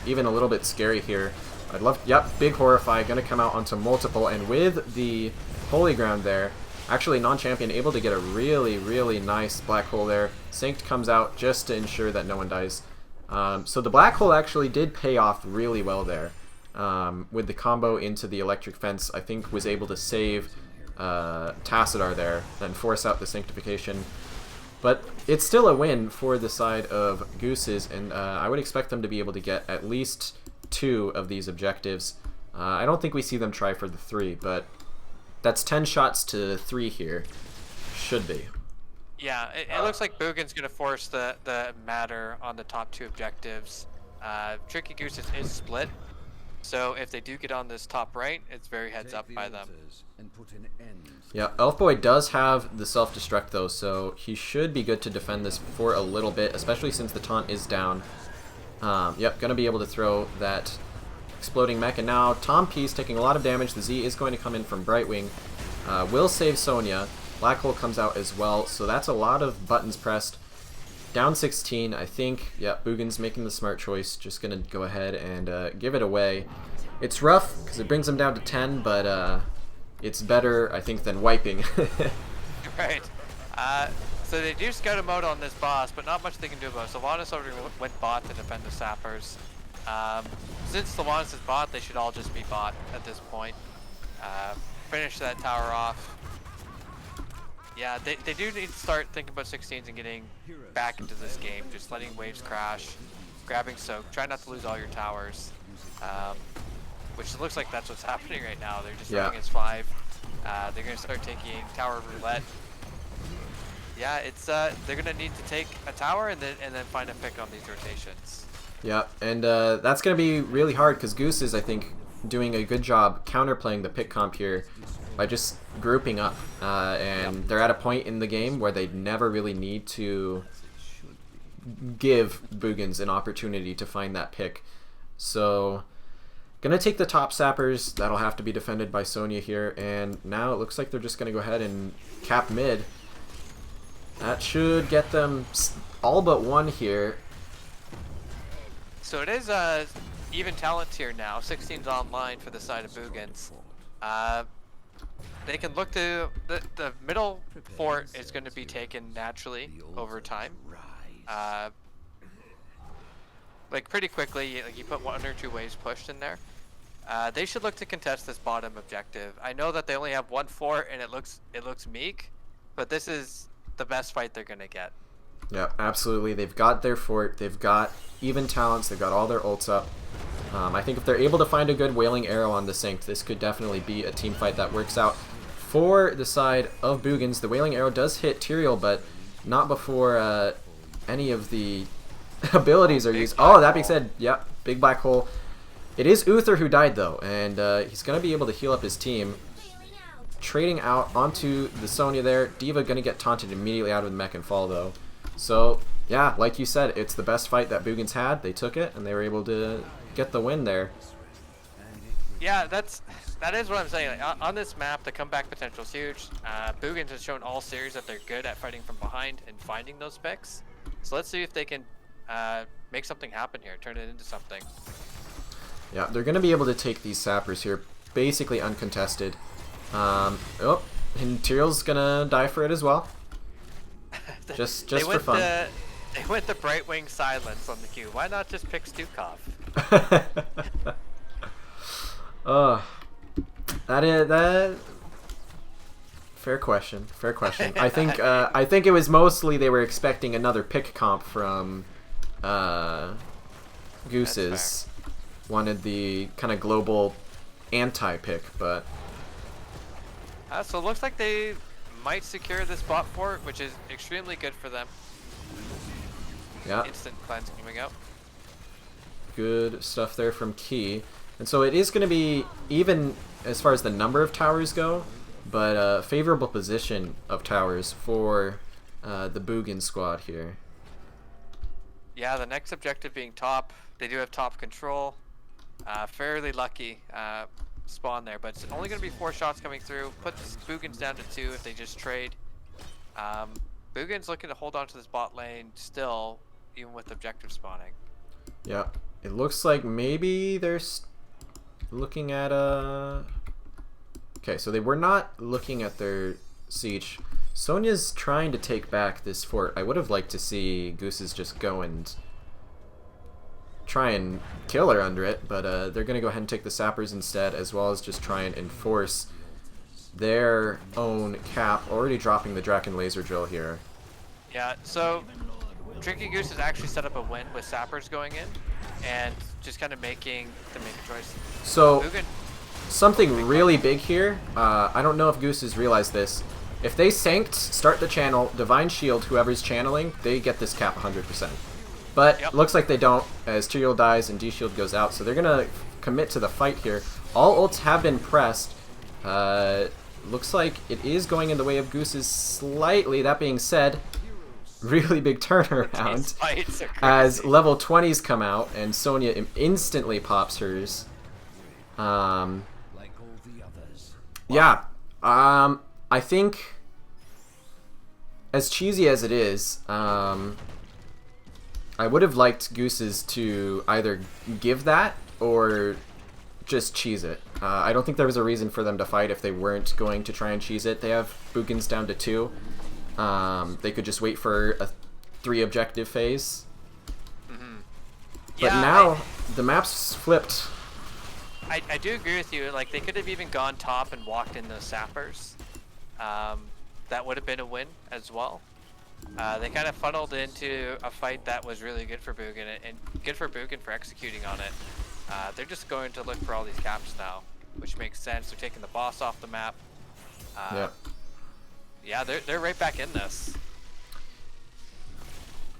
even a little bit scary here. I'd love, yep, big Horrify, gonna come out onto multiple, and with the Holy Ground there, actually non-champion able to get a really, really nice black hole there. Sanct comes out just to ensure that no one dies. So the black hole actually did pay off really well there. With the combo into the electric fence, I think was able to save Tassadar there, then force out the Sanctification. But it's still a win for the side of Gooses, and I would expect them to be able to get at least 2 of these objectives. I don't think we see them try for the 3, but that's 10 shots to 3 here. Should be.
Yeah, it looks like Boogans going to force the matter on the top 2 objectives. Tricky Gooses is split, so if they do get on this top right, it's very heads up by them.
Yeah, Elfboy does have the self-destruct though, so he should be good to defend this for a little bit, especially since the taunt is down. Yep, gonna be able to throw that exploding mech, and now Tom Peace taking a lot of damage. The Z is going to come in from Brightwing. Will save Sonya. Black Hole comes out as well, so that's a lot of buttons pressed. Down 16, I think. Yeah, Boogans making the smart choice. Just gonna go ahead and give it away. It's rough because it brings them down to 10, but it's better, I think, than wiping.
Right. So they do scout a mode on this boss, but not much they can do about it. Sylvanas already went bot to defend the sappers. Since Sylvanas is bot, they should all just be bot at this point. Finish that tower off. Yeah, they do need to start thinking about 16s and getting back into this game, just letting waves crash. grabbing soak. Try not to lose all your towers. Which looks like that's what's happening right now. They're just running as 5. They're gonna start taking tower roulette. Yeah, it's they're gonna need to take a tower and then find a pick on these rotations.
Yeah, and that's gonna be really hard because Goose is, I think, doing a good job counterplaying the pick comp here by just grouping up, and they're at a point in the game where they never really need to give Boogans an opportunity to find that pick. So gonna take the top sappers. That'll have to be defended by Sonya here, and now it looks like they're just gonna go ahead and cap mid. That should get them all but one here.
So it is even talent here now. 16's online for the side of Boogans. They can look to the middle fort is going to be taken naturally over time. Like pretty quickly, like you put 1 or 2 waves pushed in there. They should look to contest this bottom objective. I know that they only have 1 fort and it looks meek, but this is the best fight they're gonna get.
Yeah, absolutely. They've got their fort. They've got even talents. They've got all their ults up. I think if they're able to find a good Wailing Arrow on the Sync, this could definitely be a team fight that works out. For the side of Boogans, the Wailing Arrow does hit Tyrael, but not before any of the abilities are used. Oh, that being said, yeah, big black hole. It is Uther who died, though, and he's going to be able to heal up his team. Trading out onto the Sonya there. D.Va going to get taunted immediately out of the mech and fall, though. So, yeah, like you said, it's the best fight that Boogans had. They took it, and they were able to get the win there.
Yeah, that is what I'm saying. Like, on this map, the comeback potential is huge. Boogans has shown all series that they're good at fighting from behind and finding those picks. So let's see if they can make something happen here, turn it into something.
Yeah, they're going to be able to take these sappers here, basically uncontested. Oh, and Tyrael's going to die for it as well. Just for fun.
They went the Brightwing silence on the queue. Why not just pick Stukov?
That fair question. Fair question. I think it was mostly they were expecting another pick comp from Gooses. Wanted the kind of global anti-pick, but
so it looks like they might secure this bot fort, which is extremely good for them.
Yeah.
Instant cleanse coming out.
Good stuff there from Key. And so it is going to be even as far as the number of towers go, but a favorable position of towers for the Boogan squad here.
Yeah, the next objective being top. They do have top control. Fairly lucky spawn there, but it's only going to be 4 shots coming through. Puts Boogans down to 2 if they just trade. Boogans looking to hold on to this bot lane still, even with objective spawning.
Yeah, it looks like maybe they're looking at a... Okay, so they were not looking at their siege. Sonya's trying to take back this fort. I would have liked to see Gooses just go and try and kill her under it, but they're going to go ahead and take the sappers instead, as well as just try and enforce their own cap, already dropping the Draken Laser Drill here.
Yeah, so Tricky Goose has actually set up a win with sappers going in, and just kind of making the choice.
So, something really big here, I don't know if Goose has realized this. If they sanked, start the channel, Divine Shield, whoever's channeling, they get this cap 100%. But looks like they don't, as Tyrael dies and D-Shield goes out, so they're going to commit to the fight here. All ults have been pressed. Looks like it is going in the way of Gooses slightly. That being said, really big turnaround as level 20s come out and Sonya instantly pops hers. Yeah, I think, as cheesy as it is, I would have liked Gooses to either give that or just cheese it. I don't think there was a reason for them to fight if they weren't going to try and cheese it. They have Boogans down to 2. They could just wait for a 3 objective phase. But
yeah,
now the map's flipped.
I do agree with you. Like, they could have even gone top and walked in those sappers. That would have been a win as well. They kind of funneled into a fight that was really good for Boogan and good for Boogan for executing on it. They're just going to look for all these caps now, which makes sense. They're taking the boss off the map.
Yeah.
Yeah, they're right back in this.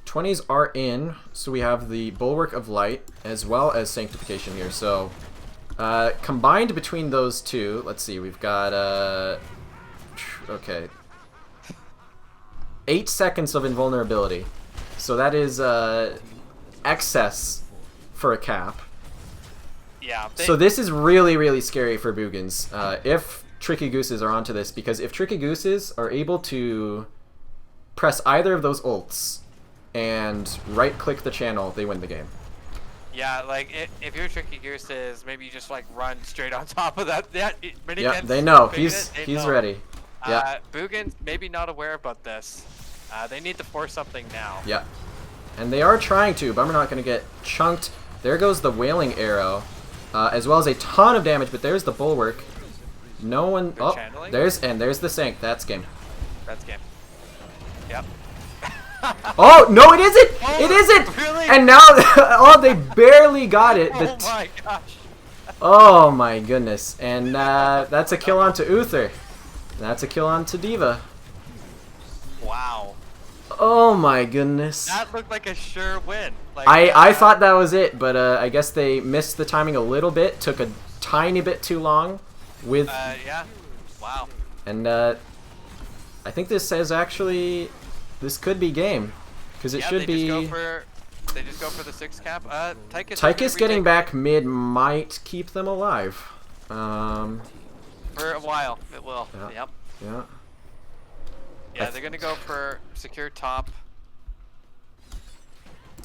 20s are in, so we have the Bulwark of Light as well as Sanctification here. So combined between those two, let's see, we've got okay, 8 seconds of invulnerability. So that is excess for a cap.
Yeah.
So this is really, really scary for Boogans if Tricky Gooses are onto this, because if Tricky Gooses are able to press either of those ults and right-click the channel, they win the game.
Yeah, like if you're Tricky Gooses, maybe you just like run straight on top of that. Yeah,
they know he's ready. Yeah.
Boogans maybe not aware about this. They need to force something now.
Yeah. And they are trying to. Bummer not going to get chunked. There goes the Wailing Arrow, as well as a ton of damage, but there's the Bulwark. No one...
Good
oh,
channeling.
there's the Sank. That's game.
That's game. Yep.
Oh, no, it isn't!
Oh,
it isn't!
really?
And now, oh, they barely got it.
Oh my gosh.
Oh my goodness. And that's a kill onto Uther. That's a kill onto Diva.
Wow.
Oh my goodness.
That looked like a sure win. Like,
I thought that was it, but I guess they missed the timing a little bit. Took a tiny bit too long with...
yeah. Wow.
And I think this says actually... This could be game. Because it should be...
They just go for the 6 cap.
Tychus getting back mid might keep them alive.
For a while, it will.
Yeah.
Yep.
Yeah.
Yeah, they're gonna go for secure top.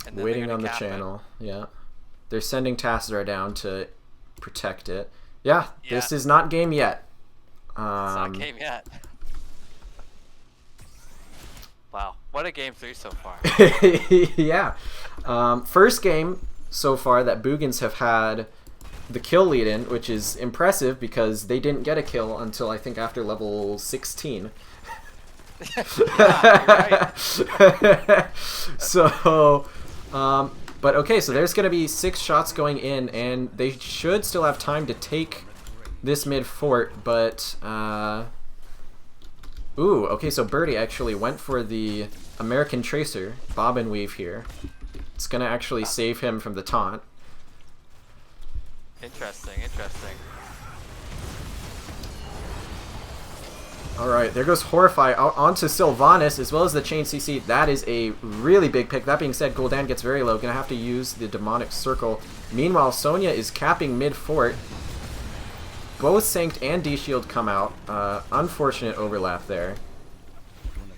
And then
Waiting on the channel. Yeah. They're sending Tassar down to protect it. Yeah, this is not game yet.
It's not game yet. Wow, what a game 3 so far.
Yeah. First game so far that Boogans have had the kill lead in, which is impressive because they didn't get a kill until I think after level 16.
Yeah, right.
So, but okay, so there's going to be 6 shots going in, and they should still have time to take this mid fort, but, ooh, okay, so Birdie actually went for the American Tracer, bob and weave here. It's going to actually save him from the taunt.
Interesting, interesting.
Alright, there goes Horrify out onto Sylvanas as well as the Chain CC. That is a really big pick. That being said, Gul'dan gets very low. Gonna have to use the Demonic Circle. Meanwhile, Sonya is capping mid-fort. Both Sanct and D-Shield come out. Unfortunate overlap there.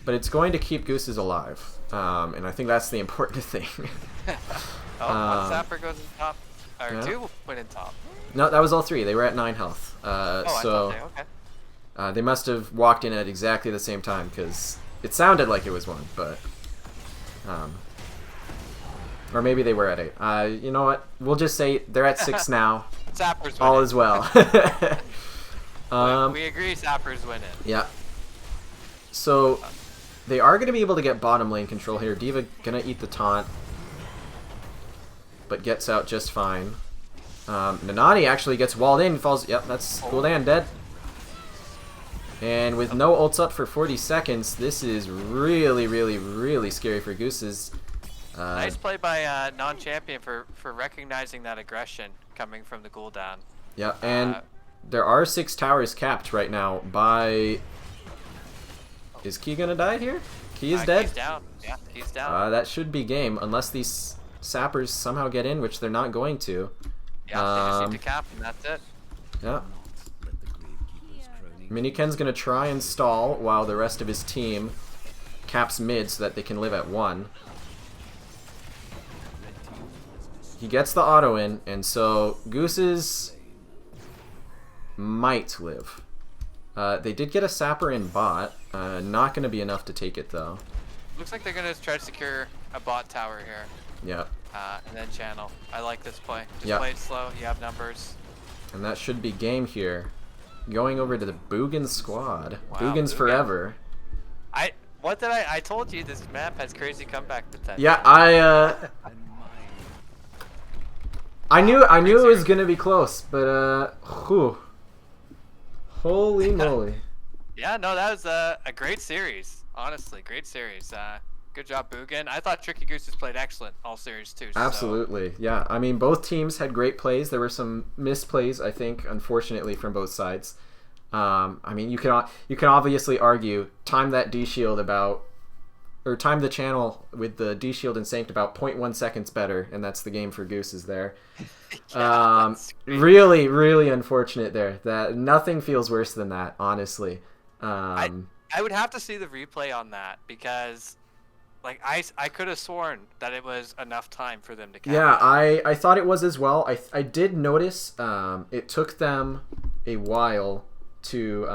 But it's going to keep Gooses alive. And I think that's the important thing.
One Sapper goes in top. Or
yeah.
2 went in top.
No, that was all 3. They were at 9 health.
Oh, I
so...
thought they, okay.
They must have walked in at exactly the same time because it sounded like it was 1, but or maybe they were at 8. You know what? We'll just say they're at 6 now.
Sappers
all
win
is well.
we agree, Sappers win it.
Yeah. So they are going to be able to get bottom lane control here. Diva gonna eat the taunt, but gets out just fine. Nanani actually gets walled in. Falls. Yep, that's Gul'dan dead. And with no ults up for 40 seconds, this is really, really, really scary for Gooses.
Nice play by non-champion for recognizing that aggression coming from the Gul'dan.
Yeah, and there are 6 towers capped right now by... Is Key gonna die here? Key is dead?
Key's down. Yeah, Key's down.
That should be game, unless these sappers somehow get in, which they're not going to.
Yeah, they just need to cap, and that's it.
Yeah. Miniken's gonna try and stall while the rest of his team caps mid so that they can live at 1. He gets the auto in, and so Gooses might live. They did get a sapper in bot. Not gonna be enough to take it though.
Looks like they're gonna try to secure a bot tower here.
Yep.
And then channel. I like this play. Just
yep.
play it slow. You have numbers.
And that should be game here. Going over to the Boogans squad.
Wow,
Boogans forever.
What did I told you this map has crazy comeback potential.
Yeah, I knew it was gonna be close, but whew. Holy moly.
Yeah, no, that was a great series. Honestly, great series. Good job, Boogan. I thought Tricky Gooses played excellent all series too.
Absolutely, yeah. I mean, both teams had great plays. There were some misplays, I think, unfortunately, from both sides. I mean, you can obviously argue time that D shield time the channel with the D shield and Sanct about 0.1 seconds better, and that's the game for Gooses there.
Yeah,
really, really unfortunate there. That nothing feels worse than that, honestly.
I would have to see the replay on that because, like, I could have sworn that it was enough time for them to cap.
Yeah, I thought it was as well. I did notice it took them a while to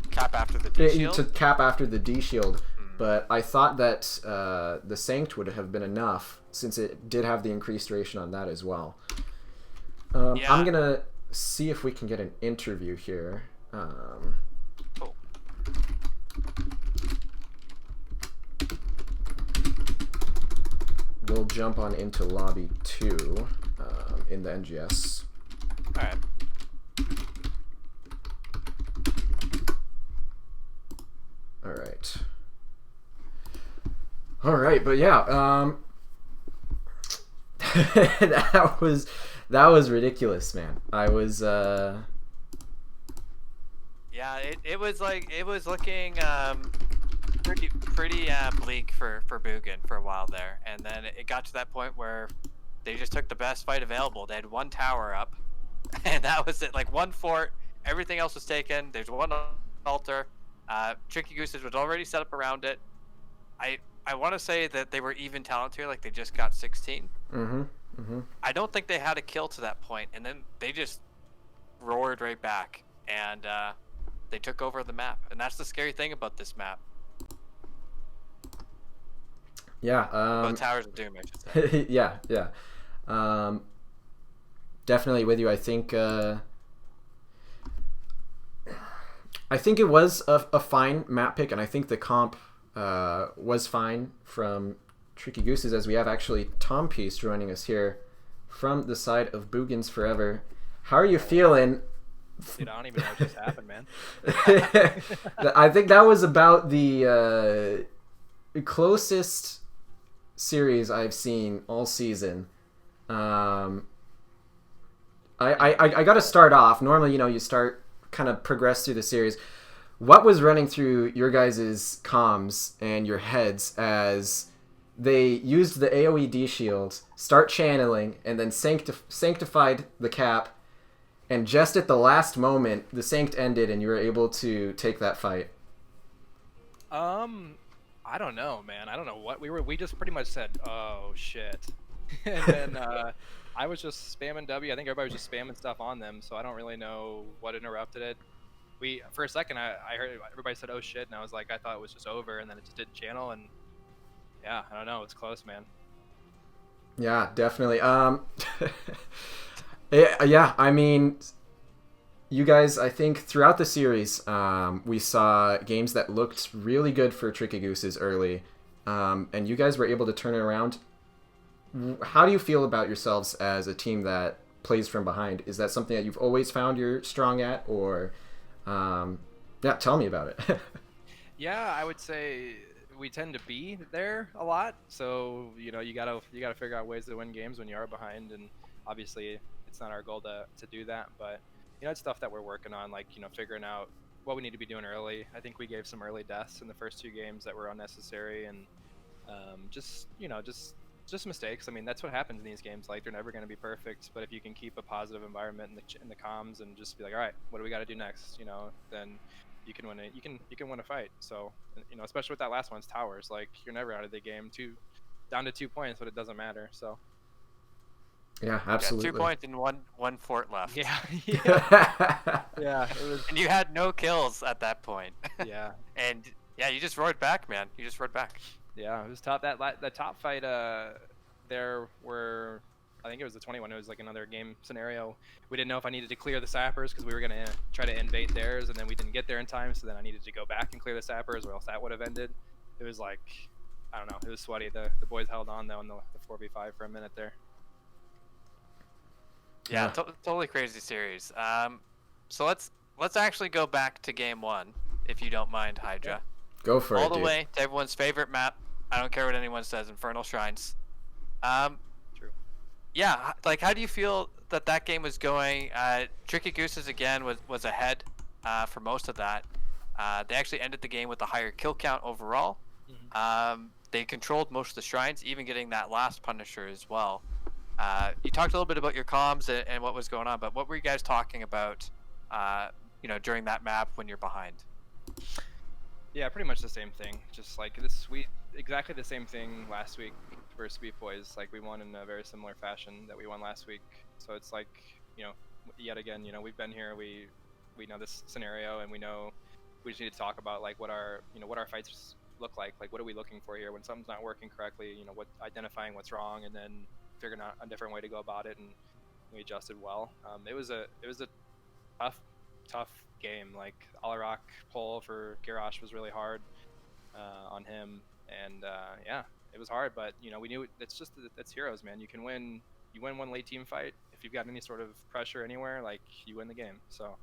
cap after the D shield.
But I thought that the Sanct would have been enough since it did have the increased duration on that as well.
Yeah.
I'm gonna see if we can get an interview here.
Cool.
We'll jump on into lobby 2 in the NGS.
All right.
All right, but yeah, that was ridiculous, man. I was
Yeah, it was looking pretty bleak for Boogan for a while there, and then it got to that point where they just took the best fight available. They had one tower up, and that was it. Like one fort, everything else was taken. There's one altar. Tricky Gooses was already set up around it. I want to say that they were even talent here, like they just got 16. I don't think they had a kill to that point, and then they just roared right back, and they took over the map. And that's the scary thing about this map.
Yeah.
Both Towers of Doom, I should say.
yeah. Definitely with you. I think it was a fine map pick, and I think the comp was fine from Tricky Gooses, as we have actually Tom Peace joining us here from the side of Boogans Forever. How are you feeling?
Dude, I don't even know what just happened, man.
I think that was about the closest series I've seen all season. I got to start off. Normally, you start kind of progress through the series. What was running through your guys' comms and your heads as they used the AoE D shield, start channeling, and then sanctified the cap, and just at the last moment, the Sanct ended and you were able to take that fight?
I don't know, man. I don't know what we just pretty much said, oh shit. And then I was just spamming W. I think everybody was just spamming stuff on them, so I don't really know what interrupted it. For a second I heard everybody said oh shit, and I was like, I thought it was just over, and then it just didn't channel, and yeah, I don't know, it's close, man.
Yeah, definitely. Yeah, I mean, you guys, I think throughout the series, we saw games that looked really good for Tricky Gooses early, and you guys were able to turn it around. How do you feel about yourselves as a team that plays from behind? Is that something that you've always found you're strong at, or yeah, tell me about it.
Yeah, I would say we tend to be there a lot, so you gotta figure out ways to win games when you are behind, and obviously it's not our goal to do that, but it's stuff that we're working on, like figuring out what we need to be doing early. I think we gave some early deaths in the first 2 games that were unnecessary, and just mistakes. I mean, that's what happens in these games. Like, they're never going to be perfect, but if you can keep a positive environment in the comms and just be like, all right, what do we got to do next? Then you can win it. You can win a fight. So, especially with that last one's towers. Like, you're never out of the game. Down to 2 points, but it doesn't matter. So.
Yeah, absolutely.
2 points and one fort left.
Yeah. Yeah. It was.
And you had no kills at that point.
Yeah.
And yeah, you just roared back, man. You just roared back.
Yeah, it was tough. The top fight, there were, I think it was the 21. It was like another game scenario. We didn't know if I needed to clear the sappers because we were gonna try to invade theirs, and then we didn't get there in time. So then I needed to go back and clear the sappers, or else that would have ended. It was like, I don't know. It was sweaty. The boys held on though in the 4v5 for a minute there.
Yeah, totally crazy series. So let's actually go back to game 1, if you don't mind, Hydra.
Yeah.
Go for it,
All the
dude.
way to everyone's favorite map. I don't care what anyone says, Infernal Shrines.
True.
Yeah, like how do you feel that game was going? Tricky Gooses again was ahead for most of that. They actually ended the game with a higher kill count overall.
Mm-hmm.
They controlled most of the shrines, even getting that last Punisher as well. You talked a little bit about your comms and what was going on, but what were you guys talking about, during that map when you're behind?
Yeah, pretty much the same thing. Just like exactly the same thing last week for Sweet Boys. Like we won in a very similar fashion that we won last week. So it's like, yet again, we've been here. We know this scenario, and we know we just need to talk about like what our fights look like. Like what are we looking for here when something's not working correctly? Identifying what's wrong, and then figuring out a different way to go about it, and we adjusted well. It was a tough game. Like Alarak pull for Garrosh was really hard on him, and it was hard. But we knew that's heroes, man. You win one late team fight if you've got any sort of pressure anywhere. Like you win the game. So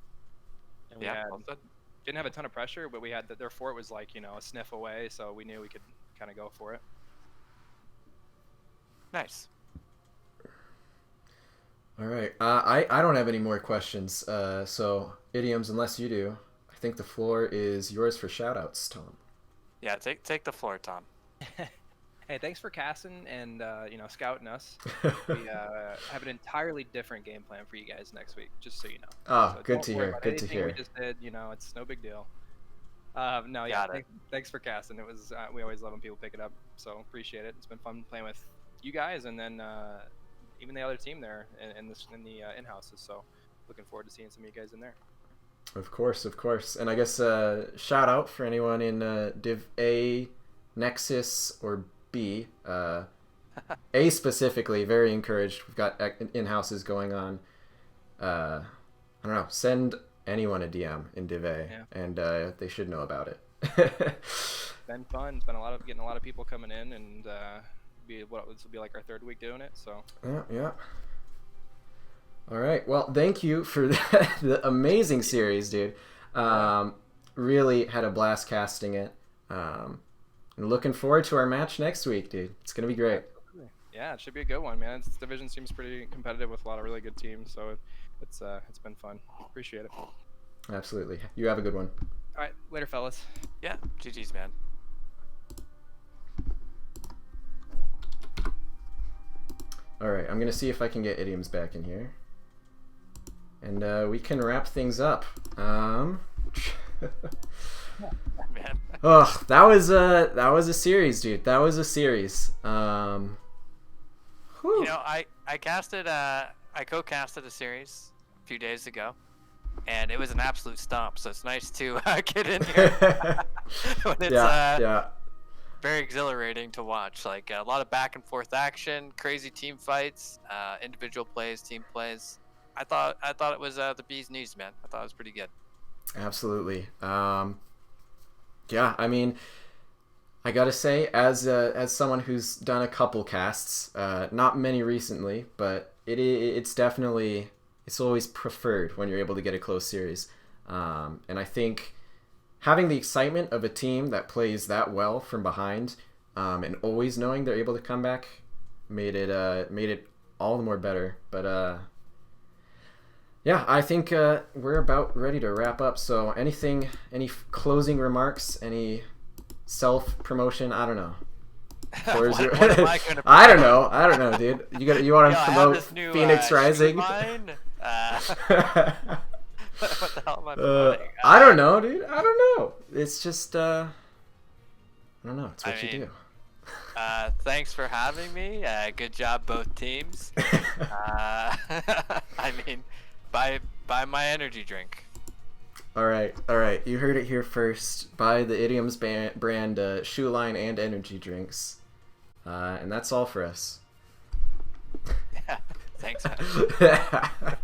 and we didn't have a ton of pressure, but we had that. Their fort was like a sniff away, so we knew we could kind of go for it.
Nice.
All right. I don't have any more questions. So, Idioms, unless you do, I think the floor is yours for shoutouts, Tom.
Yeah, take the floor, Tom.
Hey, thanks for casting and scouting us. We have an entirely different game plan for you guys next week, just so you know.
Oh,
So
good to hear. Good to hear.
We just did, it's no big deal. No, yeah, thanks for casting. It was we always love when people pick it up, so appreciate it. It's been fun playing with you guys, and then even the other team there in the in-houses. So looking forward to seeing some of you guys in there.
Of course. And I guess shout out for anyone in Div A, Nexus, or B. A specifically, very encouraged. We've got in-houses going on. I don't know. Send anyone a DM in Div A, and they should know about it.
It's been fun. It's been getting a lot of people coming in, and this will be like our 3rd week doing it. So
yeah. All right. Well, thank you for the amazing series, dude. Really had a blast casting it. And looking forward to our match next week, dude. It's gonna be great.
Yeah, it should be a good one, man. This division seems pretty competitive with a lot of really good teams, so it's been fun. Appreciate it.
Absolutely. You have a good one.
All right, later, fellas.
Yeah, GG's, man.
All right, I'm gonna see if I can get Idioms back in here, and we can wrap things up.
Man.
Oh, that was a series, dude. That was a series. Whew.
I casted I co-casted a series a few days ago, and it was an absolute stomp. So it's nice to get in here when it's very exhilarating to watch. Like a lot of back and forth action, crazy team fights, individual plays, team plays. I thought it was the bee's knees, man. I thought it was pretty good.
Absolutely. Yeah, I mean, I gotta say, as someone who's done a couple casts, not many recently, but it's definitely, it's always preferred when you're able to get a close series. And I think having the excitement of a team that plays that well from behind, and always knowing they're able to come back, made it all the more better. But yeah, I think we're about ready to wrap up. So any closing remarks, any self-promotion? I don't know.
What am I gonna
I don't know, dude. You want to promote Phoenix Rising?
What the hell am I promoting?
I don't know, dude. I don't know. It's just I don't know. It's what you do.
Thanks for having me. Good job, both teams. I mean, buy my energy drink.
All right. You heard it here first. Buy the Idioms brand shoe line and energy drinks, and that's all for us.
Yeah. Thanks, man.